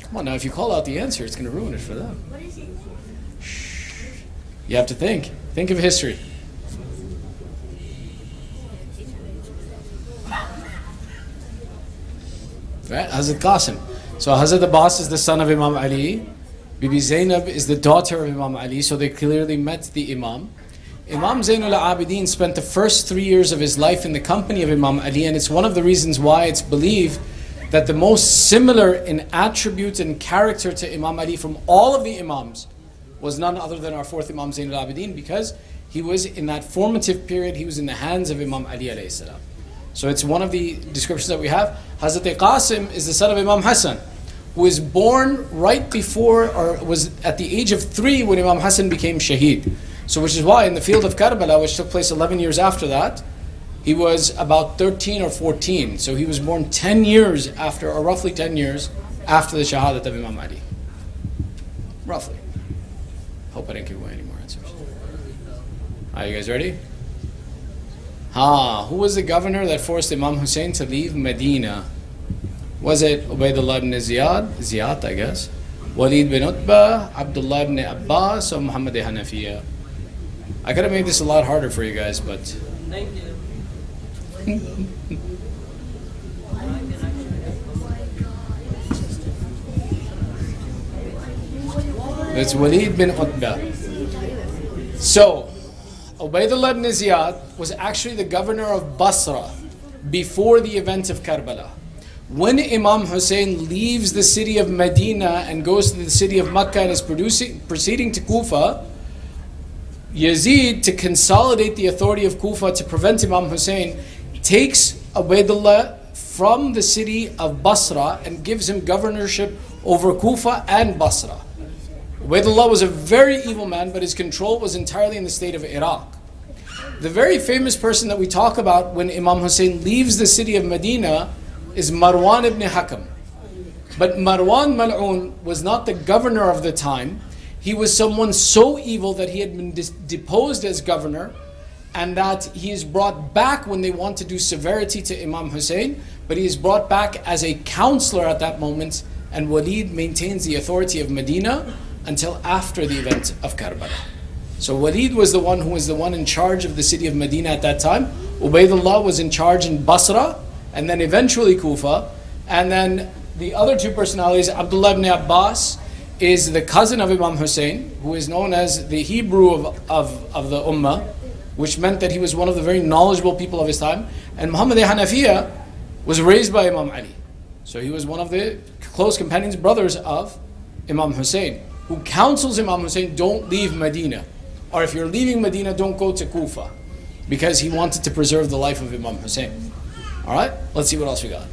Come on now, if you call out the answer, it's going to ruin it for them. What is it? Shh. You have to think. Think of history. Right? Hazrat Qasim. So Hazrat Abbas is the son of Imam Ali. Bibi Zainab is the daughter of Imam Ali, so they clearly met the Imam. Imam Zain al-Abidin spent the first 3 years of his life in the company of Imam Ali, and it's one of the reasons why it's believed that the most similar in attribute and character to Imam Ali from all of the Imams was none other than our fourth Imam Zain al-Abidin, because he was in that formative period, he was in the hands of Imam Ali alayhi salam. So it's one of the descriptions that we have. Hazrat Qasim is the son of Imam Hassan, who was born right before, or was at the age of 3 when Imam Hassan became shaheed. So which is why in the field of Karbala, which took place 11 years after that, he was about 13 or 14. So he was born 10 years after, or roughly 10 years after the Shahadat of Imam Ali. Roughly. Hope I didn't give away any more answers. Are you guys ready? Who was the governor that forced Imam Hussein to leave Medina? Was it Ubaidullah ibn Ziyad, I guess, Walid bin Utbah, Abdullah ibn Abbas, or Muhammad Hanafiya? I could have made this a lot harder for you guys, but it's Walid bin Utbah. So Ubaidullah ibn Ziyad was actually the governor of Basra before the event of Karbala. When Imam Hussein leaves the city of Medina and goes to the city of Makkah and is proceeding to Kufa, Yazid, to consolidate the authority of Kufa to prevent Imam Hussein, takes Ubaidullah from the city of Basra and gives him governorship over Kufa and Basra. Ubaidullah was a very evil man, but his control was entirely in the state of Iraq. The very famous person that we talk about when Imam Hussein leaves the city of Medina is Marwan ibn Hakam. But Marwan Mal'un was not the governor of the time. He was someone so evil that he had been deposed as governor, and that he is brought back when they want to do severity to Imam Hussein, but he is brought back as a counselor at that moment, and Walid maintains the authority of Medina until after the event of Karbala. So Walid was the one who was the one in charge of the city of Medina at that time. Ubaidullah was in charge in Basra, and then eventually Kufa. And then the other two personalities, Abdullah ibn Abbas is the cousin of Imam Hussein, who is known as the Hebrew of the Ummah, which meant that he was one of the very knowledgeable people of his time. And Muhammad Hanafiya was raised by Imam Ali. So he was one of the close companions, brothers of Imam Hussein, who counsels Imam Hussein, don't leave Medina. Or if you're leaving Medina, don't go to Kufa. Because he wanted to preserve the life of Imam Hussein. Alright, let's see what else we got.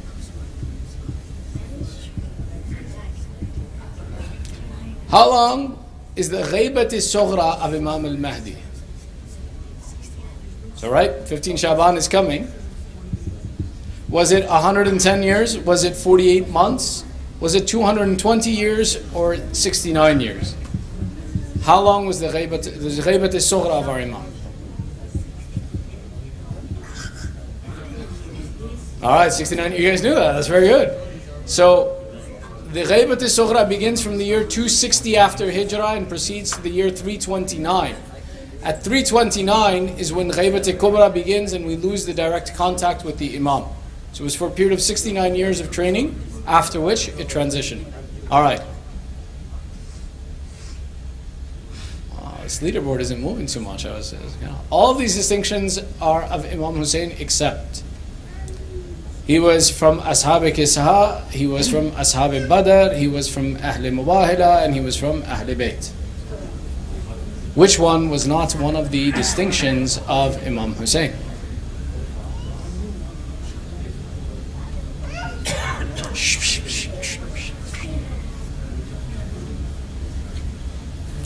How long is the Ghaybat al-Sughra of Imam al-Mahdi? So right, 15 Shaban is coming. Was it 110 years? Was it 48 months? Was it 220 years or 69 years? How long was the Ghaybat al-Sughra of our Imam? Alright, 69, you guys knew that, that's very good. So, the Ghaybat al-Sughra begins from the year 260 after Hijrah and proceeds to the year 329. At 329 is when Ghaybat al-Kubra begins and we lose the direct contact with the Imam. So it was for a period of 69 years of training, after which it transitioned. Alright. This leaderboard isn't moving too much. All of these distinctions are of Imam Hussein except he was from Ashab Kisha, he was from Ashab Badr, he was from Ahl Mubahila, and he was from Ahl Bayt. Which one was not one of the distinctions of Imam Hussein?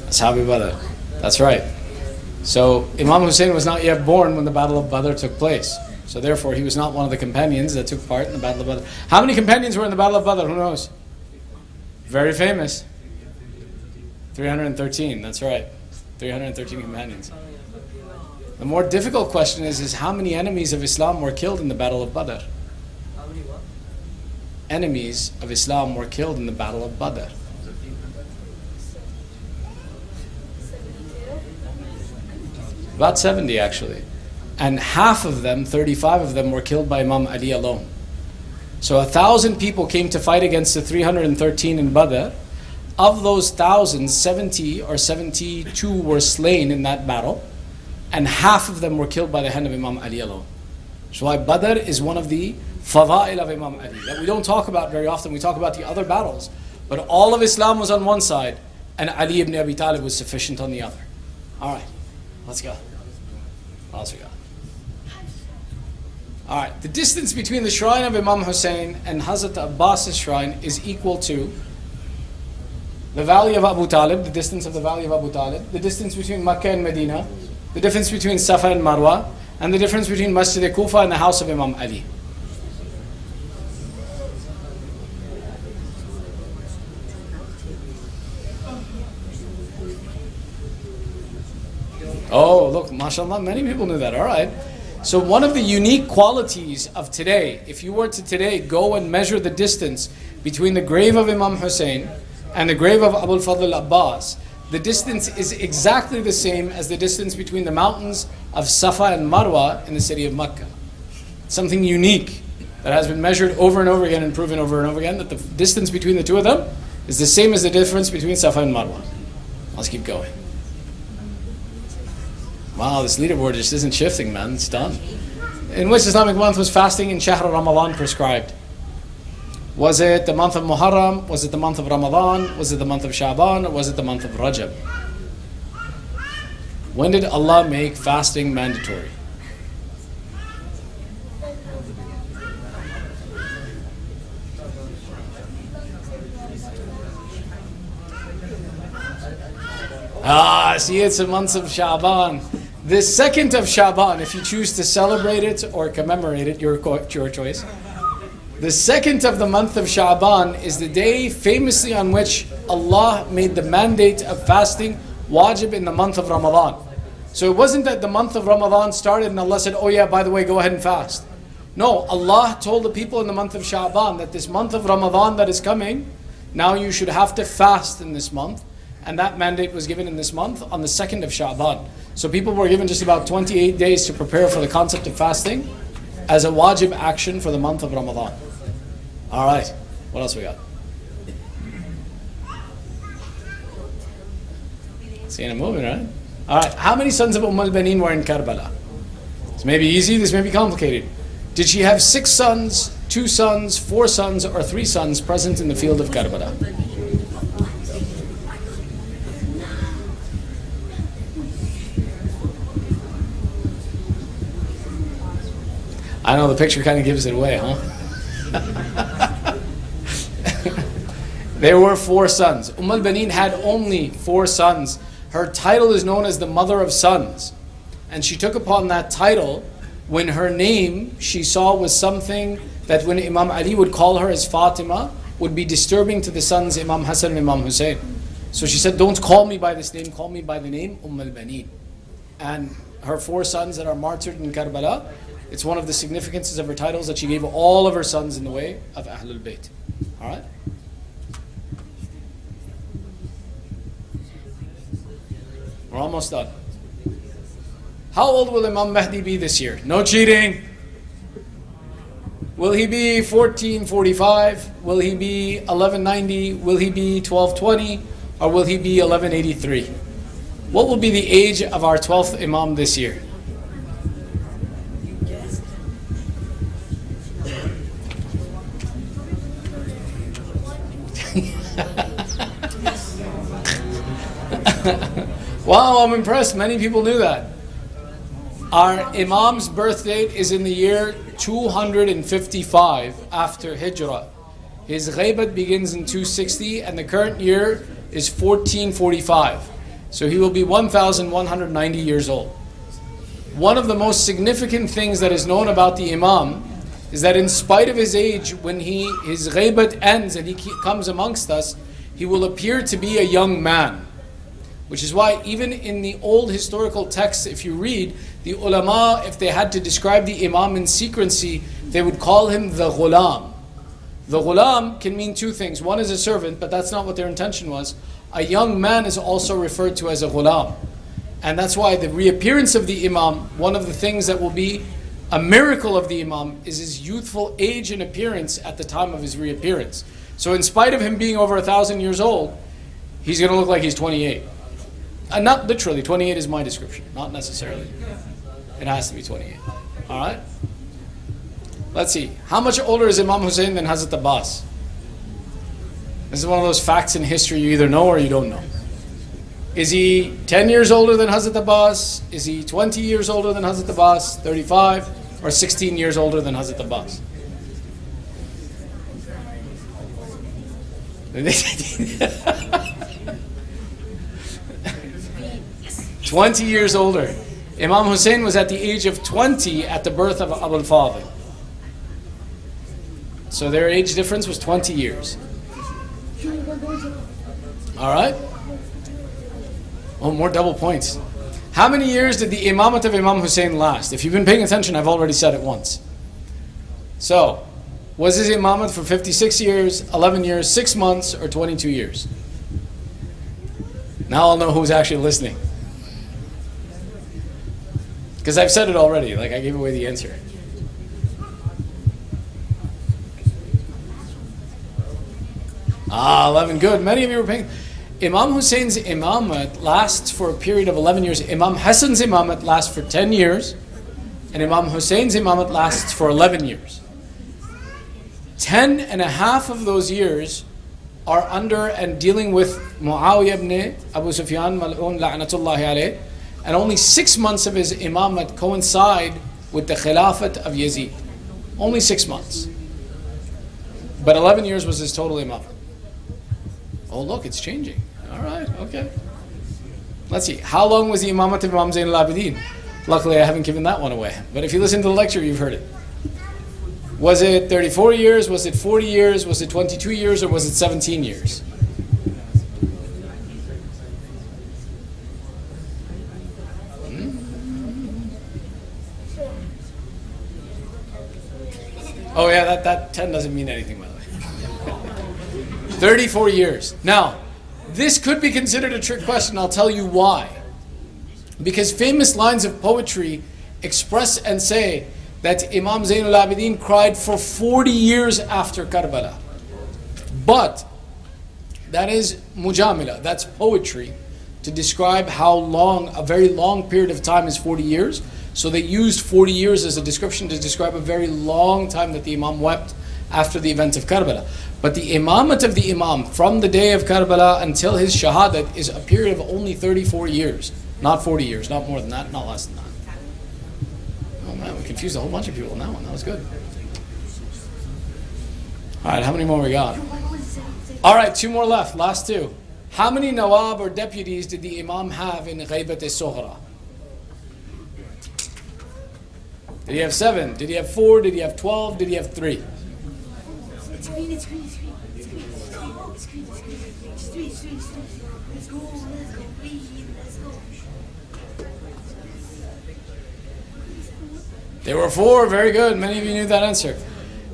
Ashab Badr. That's right. So Imam Hussein was not yet born when the Battle of Badr took place. So therefore he was not one of the companions that took part in the Battle of Badr. How many companions were in the Battle of Badr? Who knows? Very famous. 313, that's right. 313 companions. The more difficult question is how many enemies of Islam were killed in the Battle of Badr? How many what? Enemies of Islam were killed in the Battle of Badr. About 70 actually. And half of them, 35 of them, were killed by Imam Ali alone. So 1,000 people came to fight against the 313 in Badr. Of those 1,000, 70 or 72 were slain in that battle. And half of them were killed by the hand of Imam Ali alone. So why Badr is one of the fada'il of Imam Ali that we don't talk about very often. We talk about the other battles. But all of Islam was on one side and Ali ibn Abi Talib was sufficient on the other. Alright, let's go. What else we got? Alright, the distance between the shrine of Imam Hussein and Hazrat Abbas's shrine is equal to the valley of Abu Talib, the distance of the valley of Abu Talib, the distance between Makkah and Medina, the difference between Safa and Marwa, and the difference between Masjid Kufa and the house of Imam Ali. Oh, look, mashallah, many people knew that. All right. So one of the unique qualities of today, if you were to today go and measure the distance between the grave of Imam Hussein and the grave of Abul Fadl Abbas, the distance is exactly the same as the distance between the mountains of Safa and Marwa in the city of Makkah. Something unique that has been measured over and over again and proven over and over again, that the distance between the two of them is the same as the difference between Safa and Marwa. Let's keep going. Wow, this leaderboard just isn't shifting, man. It's done. In which Islamic month was fasting in Shahr Ramadan prescribed? Was it the month of Muharram? Was it the month of Ramadan? Was it the month of Sha'ban? Or was it the month of Rajab? When did Allah make fasting mandatory? See, it's the months of Sha'ban. The second of Sha'ban, if you choose to celebrate it or commemorate it, your choice. The second of the month of Sha'ban is the day famously on which Allah made the mandate of fasting wajib in the month of Ramadan. So it wasn't that the month of Ramadan started and Allah said, oh yeah, by the way, go ahead and fast. No, Allah told the people in the month of Sha'ban that this month of Ramadan that is coming, now you should have to fast in this month. And that mandate was given in this month on the 2nd of Sha'ban. So people were given just about 28 days to prepare for the concept of fasting as a wajib action for the month of Ramadan. All right, what else we got? Seeing it moving, right? All right, how many sons of al-Banin were in Karbala? This may be easy, this may be complicated. Did she have 6 sons, 2 sons, 4 sons, or 3 sons present in the field of Karbala? I know the picture kind of gives it away, huh? There were 4 sons. al-Banin had only 4 sons. Her title is known as the mother of sons. And she took upon that title when her name she saw was something that when Imam Ali would call her as Fatima would be disturbing to the sons Imam Hassan and Imam Hussein. So she said, don't call me by this name, call me by the name al-Banin. And her 4 sons that are martyred in Karbala, it's one of the significances of her titles that she gave all of her sons in the way of Ahlul Bayt. Alright? We're almost done. How old will Imam Mahdi be this year? No cheating. Will he be 1445? Will he be 1190? Will he be 1220? Or will he be 1183? What will be the age of our 12th Imam this year? Wow, I'm impressed. Many people knew that. Our Imam's birth date is in the year 255 after Hijrah. His ghaibat begins in 260 and the current year is 1445. So he will be 1,190 years old. One of the most significant things that is known about the Imam is that in spite of his age, when his ghaibat ends and he comes amongst us, he will appear to be a young man. Which is why even in the old historical texts, if you read, the ulama, if they had to describe the Imam in secrecy, they would call him the ghulam. The ghulam can mean 2 things. One is a servant, but that's not what their intention was. A young man is also referred to as a ghulam. And that's why the reappearance of the Imam, one of the things that will be a miracle of the Imam is his youthful age and appearance at the time of his reappearance. So in spite of him being over 1,000 years old, he's going to look like he's 28. Not literally, 28 is my description, not necessarily. It has to be 28. Alright? Let's see. How much older is Imam Hussein than Hazrat Abbas? This is one of those facts in history you either know or you don't know. Is he 10 years older than Hazrat Abbas? Is he 20 years older than Hazrat Abbas? 35? Or 16 years older than Hazrat Abbas? 20 years older. Imam Hussein was at the age of 20 at the birth of Abul Fadl. So their age difference was 20 years. Alright? Oh, more double points. How many years did the Imamat of Imam Hussein last? If you've been paying attention, I've already said it once. So, was his Imamat for 56 years, 11 years, 6 months, or 22 years? Now I'll know who's actually listening. Because I've said it already, like I gave away the answer. Ah, 11, good. Many of you were paying. Imam Hussein's Imamat lasts for a period of 11 years. Imam Hassan's Imamat lasts for 10 years. And Imam Hussein's Imamat lasts for 11 years. 10.5 of those years are under and dealing with Muawiyah ibn Abu Sufyan mal'un la'natullahi alayh, and only 6 months of his imamat coincide with the khilafat of Yazid. Only 6 months. But 11 years was his total imamat. Oh look, it's changing. Alright, okay. Let's see, how long was the imamat of Imam Zain al-Abidin? Luckily I haven't given that one away. But if you listen to the lecture, you've heard it. Was it 34 years? Was it 40 years? Was it 22 years? Or was it 17 years? Oh yeah, that 10 doesn't mean anything, by the way. 34 years. Now, this could be considered a trick question. I'll tell you why. Because famous lines of poetry express and say that Imam Zain al-Abidin cried for 40 years after Karbala. But that is mujamila, that's poetry, to describe how long, a very long period of time is 40 years. So they used 40 years as a description to describe a very long time that the Imam wept after the event of Karbala. But the imamat of the Imam from the day of Karbala until his shahadat is a period of only 34 years. Not 40 years, not more than that, not less than that. Oh man, we confused a whole bunch of people on that one. That was good. Alright, how many more we got? Alright, 2 more left, last 2. How many nawab or deputies did the Imam have in Ghaibat al-Sughra? Did he have 7? Did he have 4? Did he have 12? Did he have 3? There were 4, very good. Many of you knew that answer.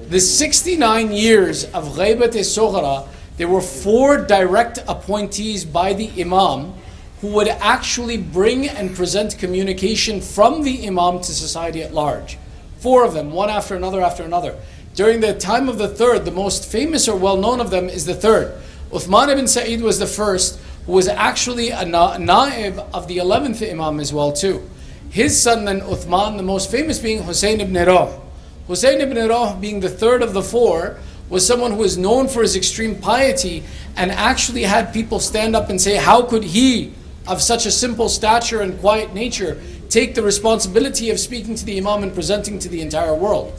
The 69 years of Ghaibat al-Sughra, there were 4 direct appointees by the Imam who would actually bring and present communication from the Imam to society at large. 4 of them, one after another after another. During the time of the 3rd, the most famous or well-known of them is the 3rd. Uthman ibn Sa'id was the first, who was actually a na'ib of the 11th Imam as well too. His son then Uthman, the most famous being Hussein ibn Rawh. Hussein ibn Rawh, being the 3rd of the 4, was someone who was known for his extreme piety and actually had people stand up and say, how could he, of such a simple stature and quiet nature, take the responsibility of speaking to the Imam and presenting to the entire world?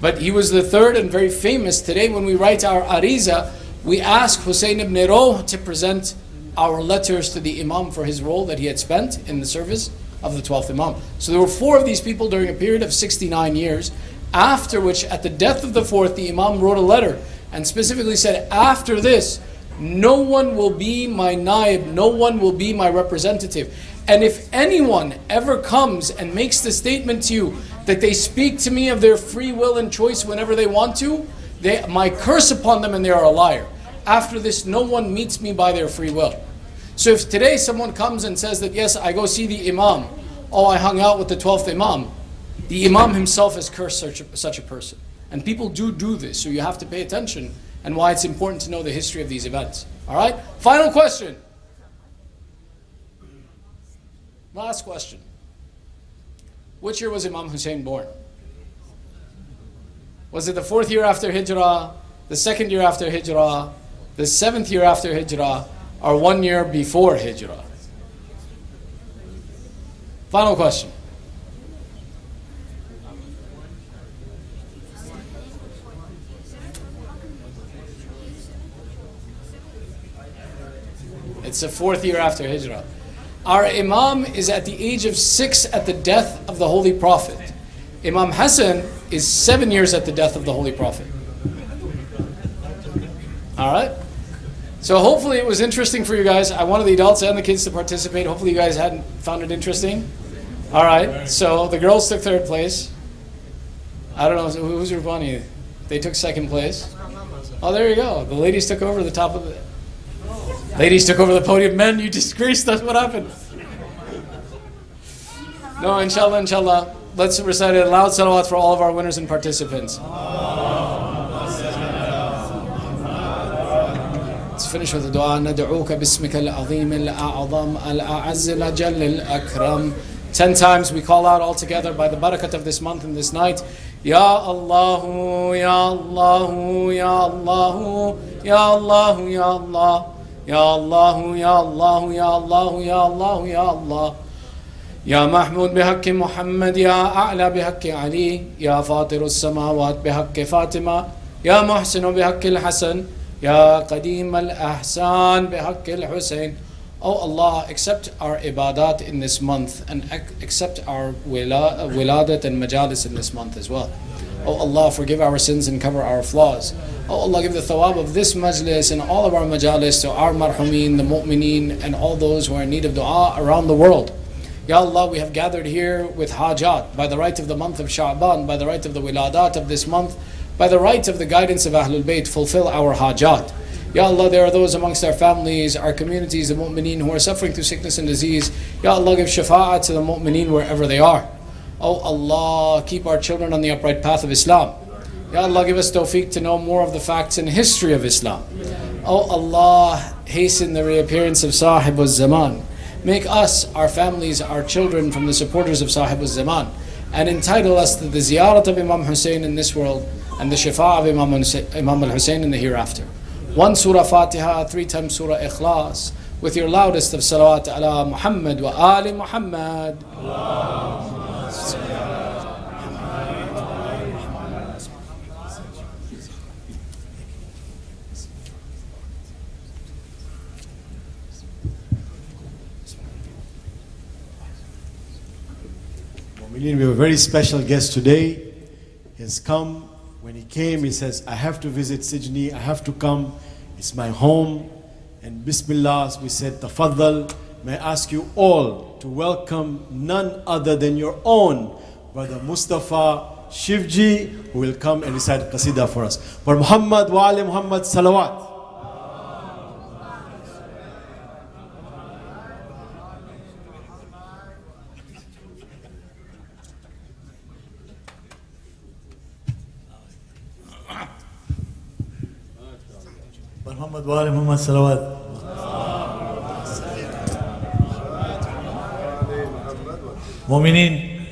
But he was the 3rd and very famous. Today when we write our ariza, we ask Hussein ibn Rawh to present our letters to the Imam for his role that he had spent in the service of the 12th Imam. So there were 4 of these people during a period of 69 years, after which, at the death of the 4th, the Imam wrote a letter and specifically said, after this, no one will be my naib, no one will be my representative. And if anyone ever comes and makes the statement to you that they speak to me of their free will and choice whenever they want to, my curse upon them and they are a liar. After this, no one meets me by their free will. So if today someone comes and says that, yes, I go see the Imam, oh, I hung out with the 12th Imam, the Imam himself has cursed such a person. And people do this, so you have to pay attention and why it's important to know the history of these events. Alright? Final question. Last question. Which year was Imam Hussein born? Was it the 4th year after Hijrah, the 2nd year after Hijrah, the 7th year after Hijrah, or 1 year before Hijrah? Final question. It's the 4th year after Hijrah. Our Imam is at the age of 6 at the death of the Holy Prophet. Imam Hassan is 7 years at the death of the Holy Prophet. Alright? So hopefully it was interesting for you guys. I wanted the adults and the kids to participate. Hopefully you guys hadn't found it interesting. Alright, so the girls took 3rd place. I don't know, who's Rubani? They took 2nd place. Oh, there you go. The ladies took over the top of the... Ladies took over the podium. Men, you disgraced us. What happened? No, inshallah. Let's recite a loud salawat for all of our winners and participants. Let's finish with the dua. ندعوك باسمك العظيم الأعظم الأعز الأجل الأكرم. 10 times we call out all together by the barakat of this month and this night. Ya Allah, Ya Allah, Ya Allah, Ya Allah, Ya Allah, Ya Allah, Ya Allah, Ya Allah, Ya Allah, Ya Allah. يا محمود بحق محمد، يا أعلى بحق علي، يا فاطر السماوات بحق فاطمة، يا محسن بحق الحسن، يا قديم الأحسان بحق الحسين. Oh Allah, accept our ibadat in this month and accept our wiladat and majalis in this month as well. Oh Allah, forgive our sins and cover our flaws. Oh Allah, give the thawab of this majlis and all of our majalis to our marhumin, the mu'mineen, and all those who are in need of dua around the world. Ya Allah, we have gathered here with hajat, by the right of the month of Sha'ban, by the right of the wiladat of this month, by the right of the guidance of Ahlul Bayt, fulfill our hajat. Ya Allah, there are those amongst our families, our communities, the mu'mineen who are suffering through sickness and disease. Ya Allah, give shafa'at to the mu'mineen wherever they are. Oh Allah, keep our children on the upright path of Islam. Ya Allah, give us tawfiq to know more of the facts and history of Islam. Oh Allah, hasten the reappearance of Sahib al-Zaman. Make us, our families, our children from the supporters of Sahib al-Zaman, and entitle us to the ziyarat of Imam Hussein in this world and the shafa of Imam al-Hussein in the hereafter. One surah Fatiha, 3 times surah Ikhlas, with your loudest of salawat ala Muhammad wa ali Muhammad. We have a very special guest today. He has come. When he came, he says, I have to visit Sijni, I have to come. It's my home. And Bismillah, we said, Tafaddal. May I ask you all to welcome none other than your own Brother Mustafa Shivji, who will come and recite Qasida for us. For Muhammad wa ali Muhammad salawat. Muhammad wa ali Muhammad salawat. Mu'mineen,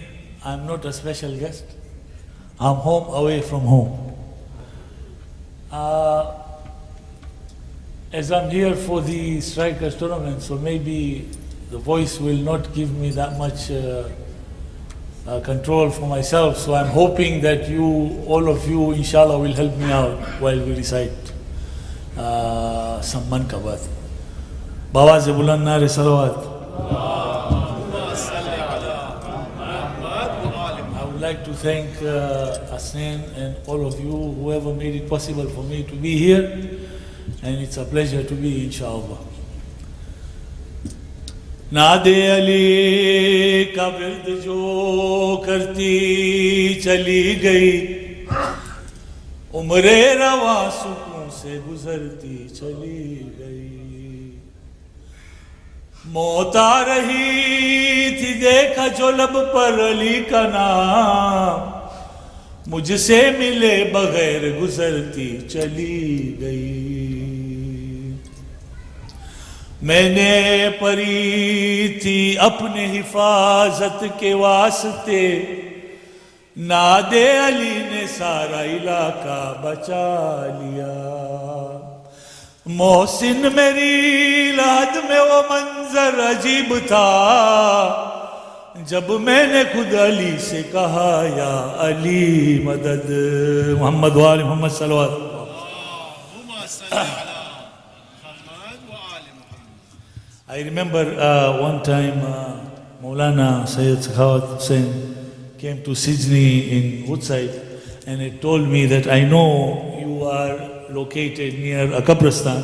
I'm not a special guest. I'm home away from home. As I'm here for the strikers tournament, so maybe the voice will not give me that much control for myself. So I'm hoping that you, all of you, inshallah, will help me out while we recite some mankabat. Bawaz buland nar salawat. I would like to thank Hassan and all of you, whoever made it possible for me to be here, and it's a pleasure to be, inshallah. नादे Ali का विर्द जो करती चली गई, उम्रे रवा सुकून से गुजरती चली गई। मौत आ रही थी देखा जो लब पर अली का नाम, मुझसे मिले बगैर गुजरती चली गई। मैंने परी थी अपने हिफाजत के वास्ते, नादे अली ने सारा इलाका बचा लिया। मोहसिन मेरी लाद में वो मंजर अजीब था, जब मैंने खुद अली से कहा या अली मदद। मोहम्मद वाले मोहम्मद सल्लल्लाहु I remember one time Maulana Sayyid Sakhawat Hussain came to Sijni in Woodside, and he told me that I know you are located near a Qabristan,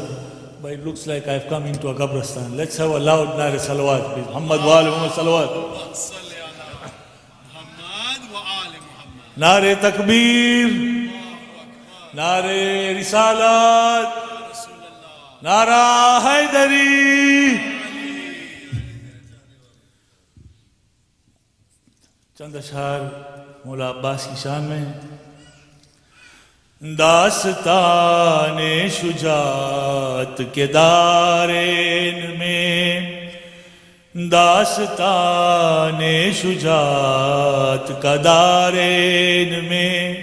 but it looks like I've come into a Qabristan. Let's have a loud Nare Salawat, please. Muhammad wa ali Muhammad Salawat. Nare Takbir, Nare Risalat, Nara Haidari. चंद अशआर मौला अब्बास की शान में। दास्ताने शुजात के दारेन में داستان شجاعت کا دارین میں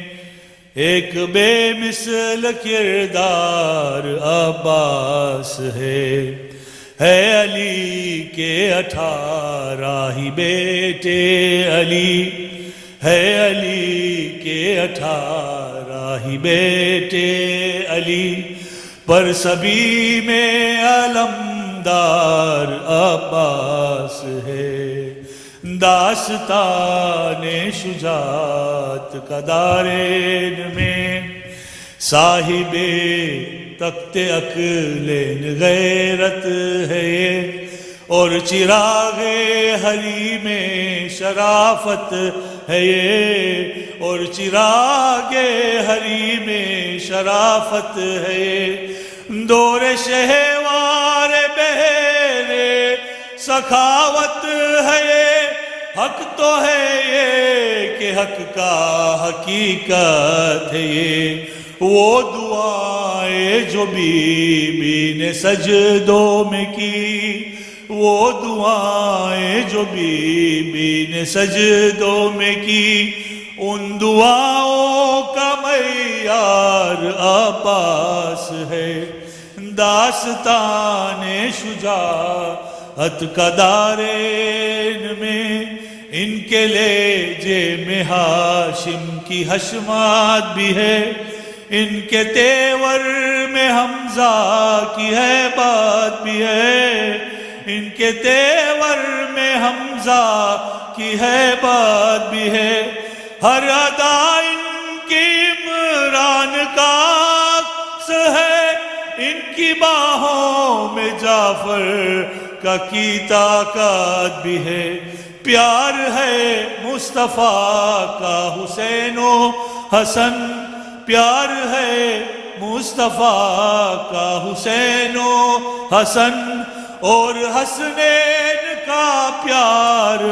ایک بے مثل کردار عباس ہے علی کے 18 ہی بیٹے علی ہے علی کے 18 ہی بیٹے علی پر سبھی میں علمدار عباس ہے داستان شجاعت کا دارین میں صاحب تخت اکلین غیرت ہے یہ اور چراغ ہری میں شرافت ہے یہ اور چراغ ہری میں شرافت ہے یہ دور شہوار بہرے سخاوت ہے یہ حق تو ہے یہ کہ حق کا حقیقت ہے یہ وہ دعائیں جو بی بی نے سجدوں میں کی وہ دعائیں جو بی بی نے سجدوں میں کی ان دعاؤں کا معیار عباس ہے داستان شجاعت کا دارین میں ان کے لہجے میں ہاشم کی حشمات بھی ہے ان کے تیور میں حمزہ کی ہے بات بھی ہے ان کے تیور میں حمزہ کی ہے بات بھی ہے ہر ادا ان کی عمران کا عکس ہے ان کی باہوں میں جعفر کی طاقت بھی ہے پیار ہے مصطفیٰ کا حسین و حسن پیار ہے مصطفیٰ کا حسین و حسن اور حسنین کا پیار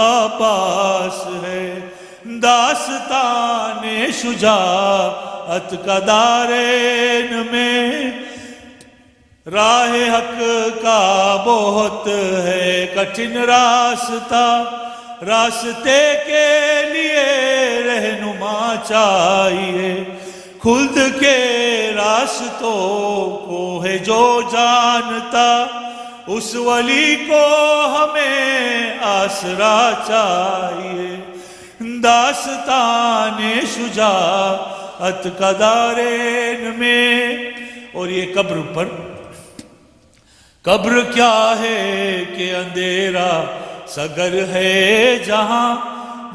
عباس ہے داستان شجاعت کا دارین میں راہ حق کا بہت ہے کٹھن راستہ راستے کے لیے رہنما چاہیے خلد کے راستوں کو ہے جو جانتا اس ولی کو ہمیں آسرا چاہیے داستان شجاعت کا دارین میں اور یہ قبر پر قبر کیا ہے کہ اندھیرا سگر ہے جہاں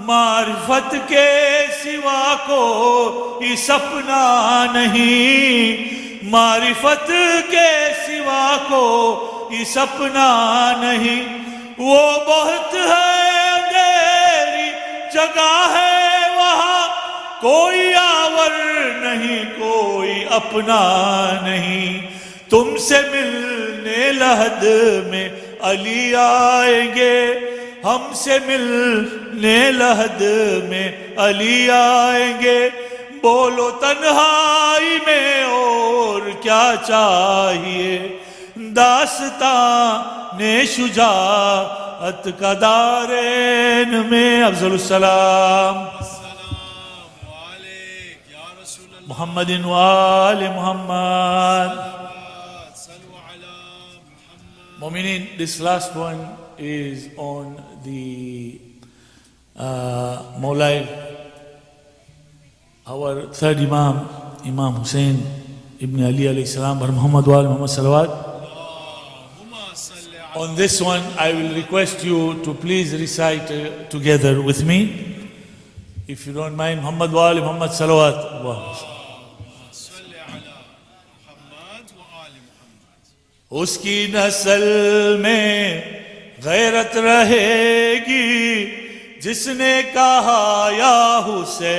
معرفت کے سوا کوئی سپنا نہیں معرفت کے سوا کوئی سپنا نہیں وہ بہت ہے اندھیری جگہ ہے وہاں کوئی آور نہیں کوئی اپنا نہیں تم سے ملنے لحد میں علی آئیں گے ہم سے ملنے لحد میں علی آئیں گے بولو تنہائی میں اور کیا چاہیے داستان شجاعت کا دارین میں افضل السلام محمد وآل محمد Mu'minin, this last one is on the Mawlid, our third Imam, Imam Hussein ibn Ali alayhi salam, Muhammad wa Muhammad salawat. On this one, I will request you to please recite together with me. If you don't mind, Muhammad wa Muhammad salawat. اس کی نسل میں غیرت رہے گی جس نے کہا یا حسین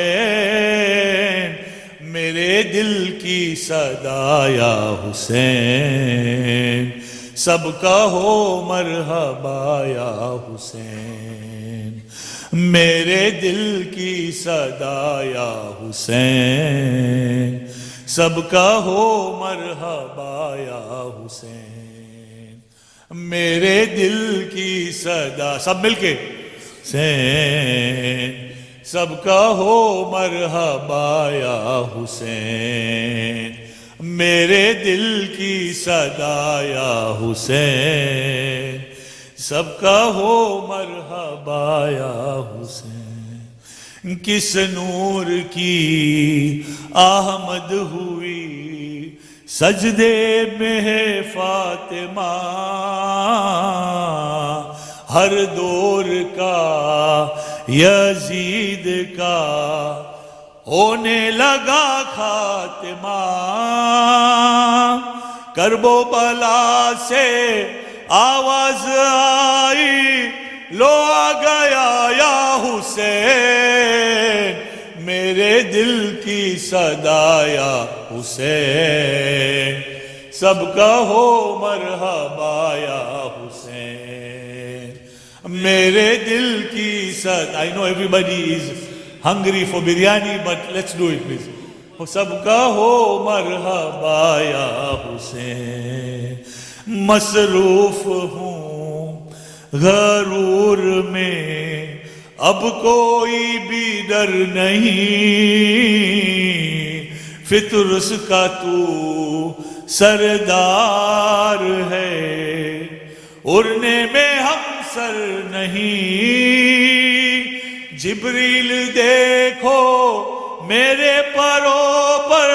میرے دل کی صدا یا حسین سب کہو مرحبا یا حسین میرے دل کی صدا یا حسین سب کہو مرحبا یا حسین میرے دل کی صدا سب مل کے حسین سب کا ہو مرحبا یا حسین میرے دل کی صدا یا حسین سب کا ہو مرحبا یا حسین کس نور کی آمد ہوئی سجدے میں ہے فاطمہ ہر دور کا یزید کا ہونے لگا خاتمہ کرب و بلا سے آواز آئی لو آ گیا یا حسین میرے دل کی صدا یا حسین سب کا ہو مرحبا یا حسین میرے دل کی صدا I know everybody is hungry for biryani but let's do it please سب کا ہو مرحبا یا حسین مصروف ہوں غرور میں اب کوئی بھی ڈر نہیں فطر اس کا تو سردار ہے اڑنے میں ہم سر نہیں جبریل دیکھو میرے پروں پر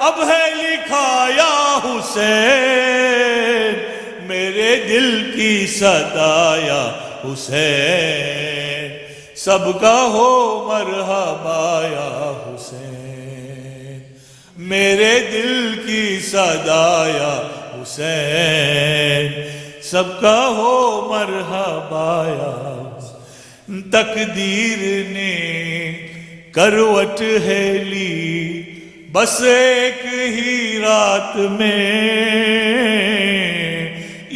اب ہے لکھا یا حسین میرے دل کی صدا یا حسین سب کا ہو مرحبا یا حسین میرے دل کی صدا یا حسین سب کا ہو مرحبا یا حسین تقدیر نے کروٹ ہے لی بس ایک ہی رات میں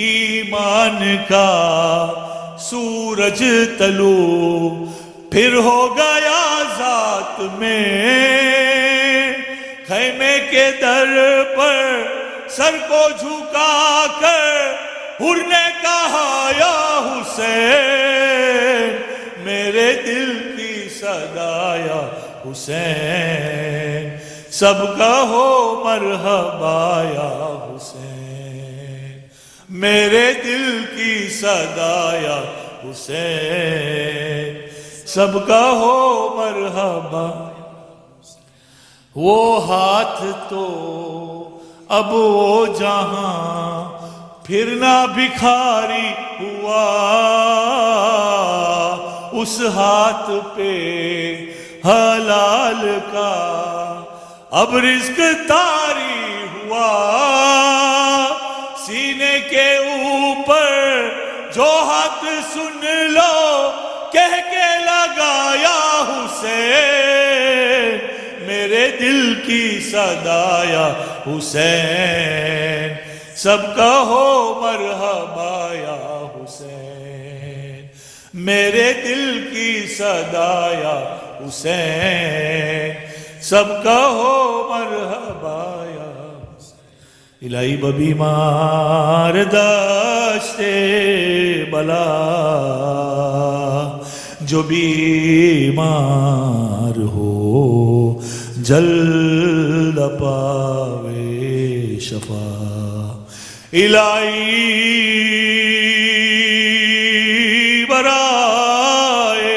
ایمان کا سورج طلوع پھر ہو گیا ذات میں خیمے کے در پر سر کو جھکا کر حر نے کہا یا حسین میرے دل کی صدا یا حسین سب کا ہو مرحبا یا حسین میرے دل کی صدا یا حسین سب کا ہو مرحبا وہ ہاتھ تو اب وہ جہاں پھر نہ بھکاری ہوا اس ہاتھ پہ حلال کا اب رزق طاری ہوا سینے کے اوپر جو ہاتھ سن لو کہہ کے لگایا حسین میرے دل کی صدا یا حسین سب کا ہو مرحبا یا حسین میرے دل کی صدا یا حسین سب کا ہو مرحبا یا حسین الہی ببیمار داشت بلا جو بیمار ہو جلد پاوے شفا الہی برائے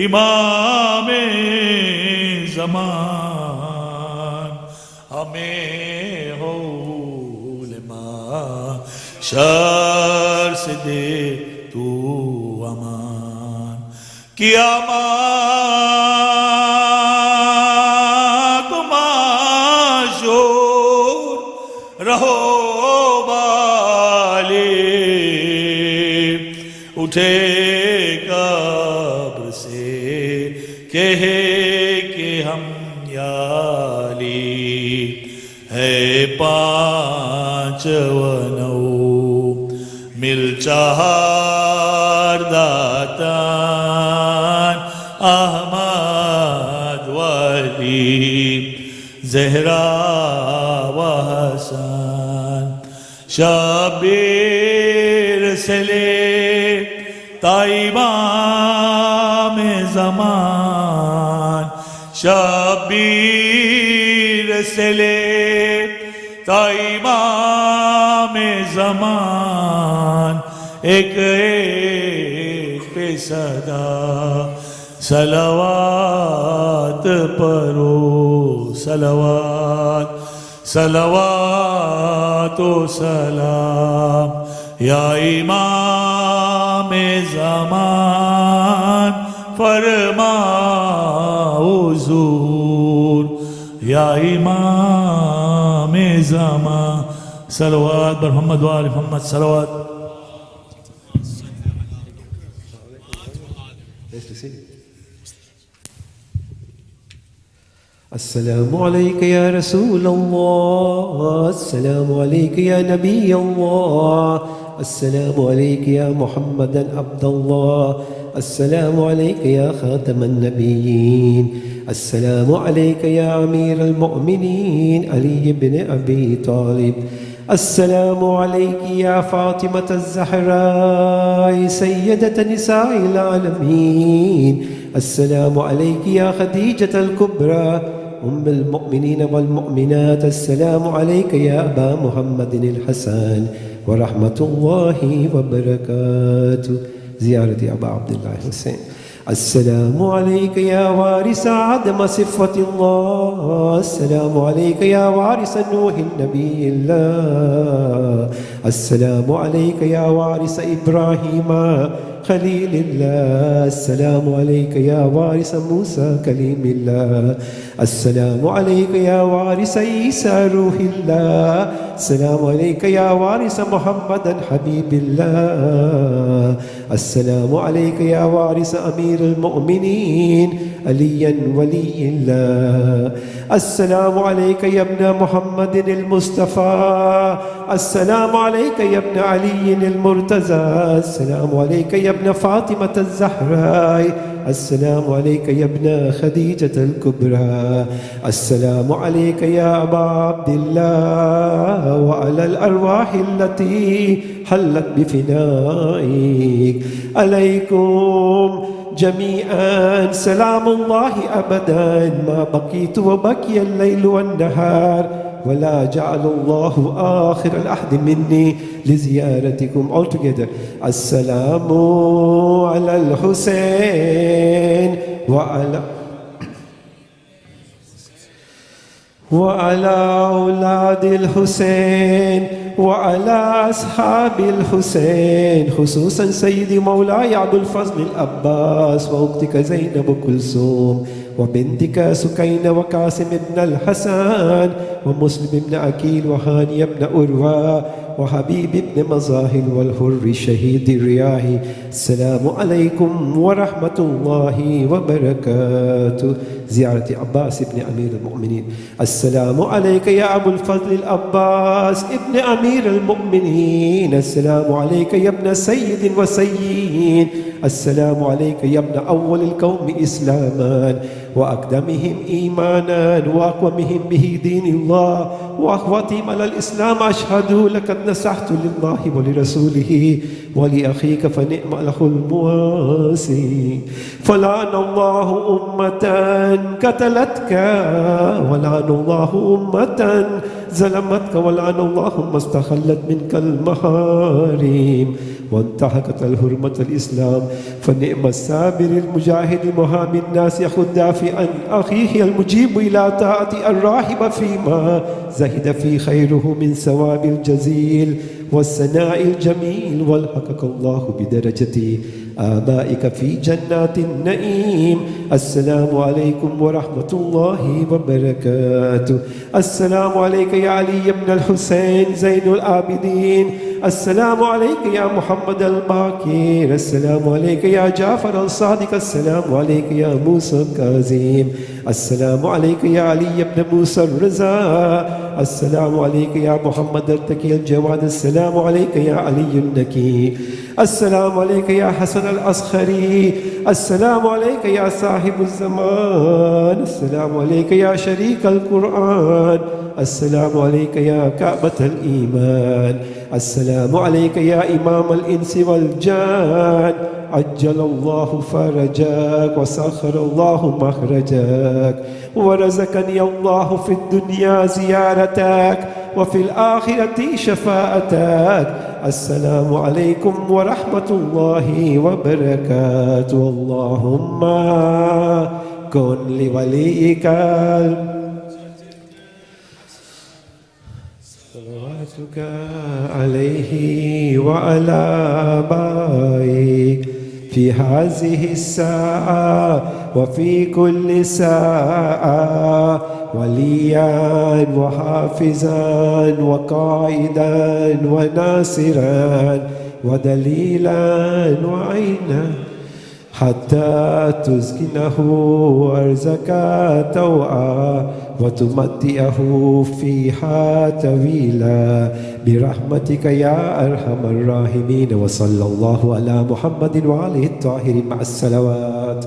امام زمان ہمیں ہو لما شر سے دے تو امان قیامت معشور رہو بالے اٹھے قبر سے کہے کہ ہم یالی ہے پانچ و نو مل چہار داتان احمد ولی زہرا و حسن शब्बीर से ले ताइबा में ज़मान, शब्बीर से ले ताइबा में ज़मान, एक एक पे सदा सलवात परो, सलवात सलवात व सलाम या इमाम ज़मान, फरमाओ हुज़ूर या इमाम ज़मान। सलवात बर मोहम्मद व आले मोहम्मद, सलवात। السلام عليك يا رسول الله، السلام عليك يا نبي الله، السلام عليك يا محمد عبد الله، السلام عليك يا خاتم النبيين، السلام عليك يا أمير المؤمنين علي بن أبي طالب، السلام عليك يا فاطمة الزهراء سيدة نساء العالمين، السلام عليك يا خديجة الكبرى أم المؤمنين والمؤمنات، السلام عليك يا أبا محمد الحسن ورحمة الله وبركاته. زيارة أبا عبد الله الحسين. السلام عليك يا وارث عدم صفة الله، السلام عليك يا وارث نوح النبي الله، السلام عليك يا وارث إبراهيم خليل الله، السلام عليك يا وارث موسى كليم الله، السلام عليك يا وارث عيسى روح الله، السلام عليك يا وارث محمد حبيب الله، السلام عليك يا وارث أمير المؤمنين عليا ولي الله، السلام عليك يا ابن محمد المصطفى، السلام عليك يا ابن علي المرتضى، السلام عليك يا ابن فاطمة الزهراء، السلام عليك يا ابن خديجة الكبرى، السلام عليك يا أبا عبد الله وعلى الأرواح التي حلت بفنائك، عليكم جميعا سلام الله أبدا ما بقيت وبقي الليل والنهار، ولا جعل الله آخر العهد مني لزيارتكم. All together. السلام على الحسين وعلى أولاد الحسين وعلى أصحاب الحسين، خصوصا سيدي مولاي أبو الفضل العباس وأختك زينب كلثوم وبنتك سكينة وقاسم بن الحسن ومسلم بن عقيل وهاني بن أروى وحبيب بن مظاهر والحر شهيد الرياح. السلام عليكم ورحمة الله وبركاته. زيارة عباس بن أمير المؤمنين. السلام عليك يا أبو الفضل العباس ابن أمير المؤمنين، السلام عليك يا ابن سيد وسيد، السلام عليك يا ابن أول القوم إسلاما وأقدمهم إيمانا وأقومهم به دين الله وأخوتهم على الإسلام، أشهد لقد نصحت لله ولرسوله ولأخيك فنعم الأخ المواسي. فلعن الله أمة قتلتك ولعن الله أمة ظلمتك ولعن الله ما استخلت منك المحارم وانتهكت الحرمة الإسلام. فنعم الصابر المجاهد المحامي الناس يأخذ دافعا أخيه المجيب إلى طاعة الراحب فيما زهد في خيره من ثواب الجزيل والثناء الجميل، والحقك الله بدرجة آبائك في جنات النعيم. السلام عليكم ورحمة الله وبركاته. السلام عليك يا علي بن الحسين زين العابدين، السلام عليك يا محمد الباقر، السلام عليك يا جعفر الصادق، السلام عليك يا موسى الكاظم، السلام عليك يا علي بن موسى الرضا. السلام عليك يا محمد التقي الجواد. السلام عليك يا علي النكي. السلام عليك يا حسن الأصخري. السلام عليك يا صاحب الزمان. السلام عليك يا شريك القرآن. السلام عليك يا كعبة الإيمان. السلام عليك يا إمام الإنس والجان. عجل الله فرجك وسخر الله مخرجك ورزقني الله في الدنيا زيارتك وفي الآخرة شفاعتك. السلام عليكم ورحمة الله وبركاته. اللهم كن لوليك صلواتك عليه وعلى آبائه في هذه الساعة وفي كل ساعة وليا وحافظا وقائدا وناصرا ودليلا وعينا حتى تسكنه أرزك توعا وتمتئه فيها طويلا برحمتك يا أرحم الراحمين. وصلى الله على محمد وآله الطاهرين مع الصلوات.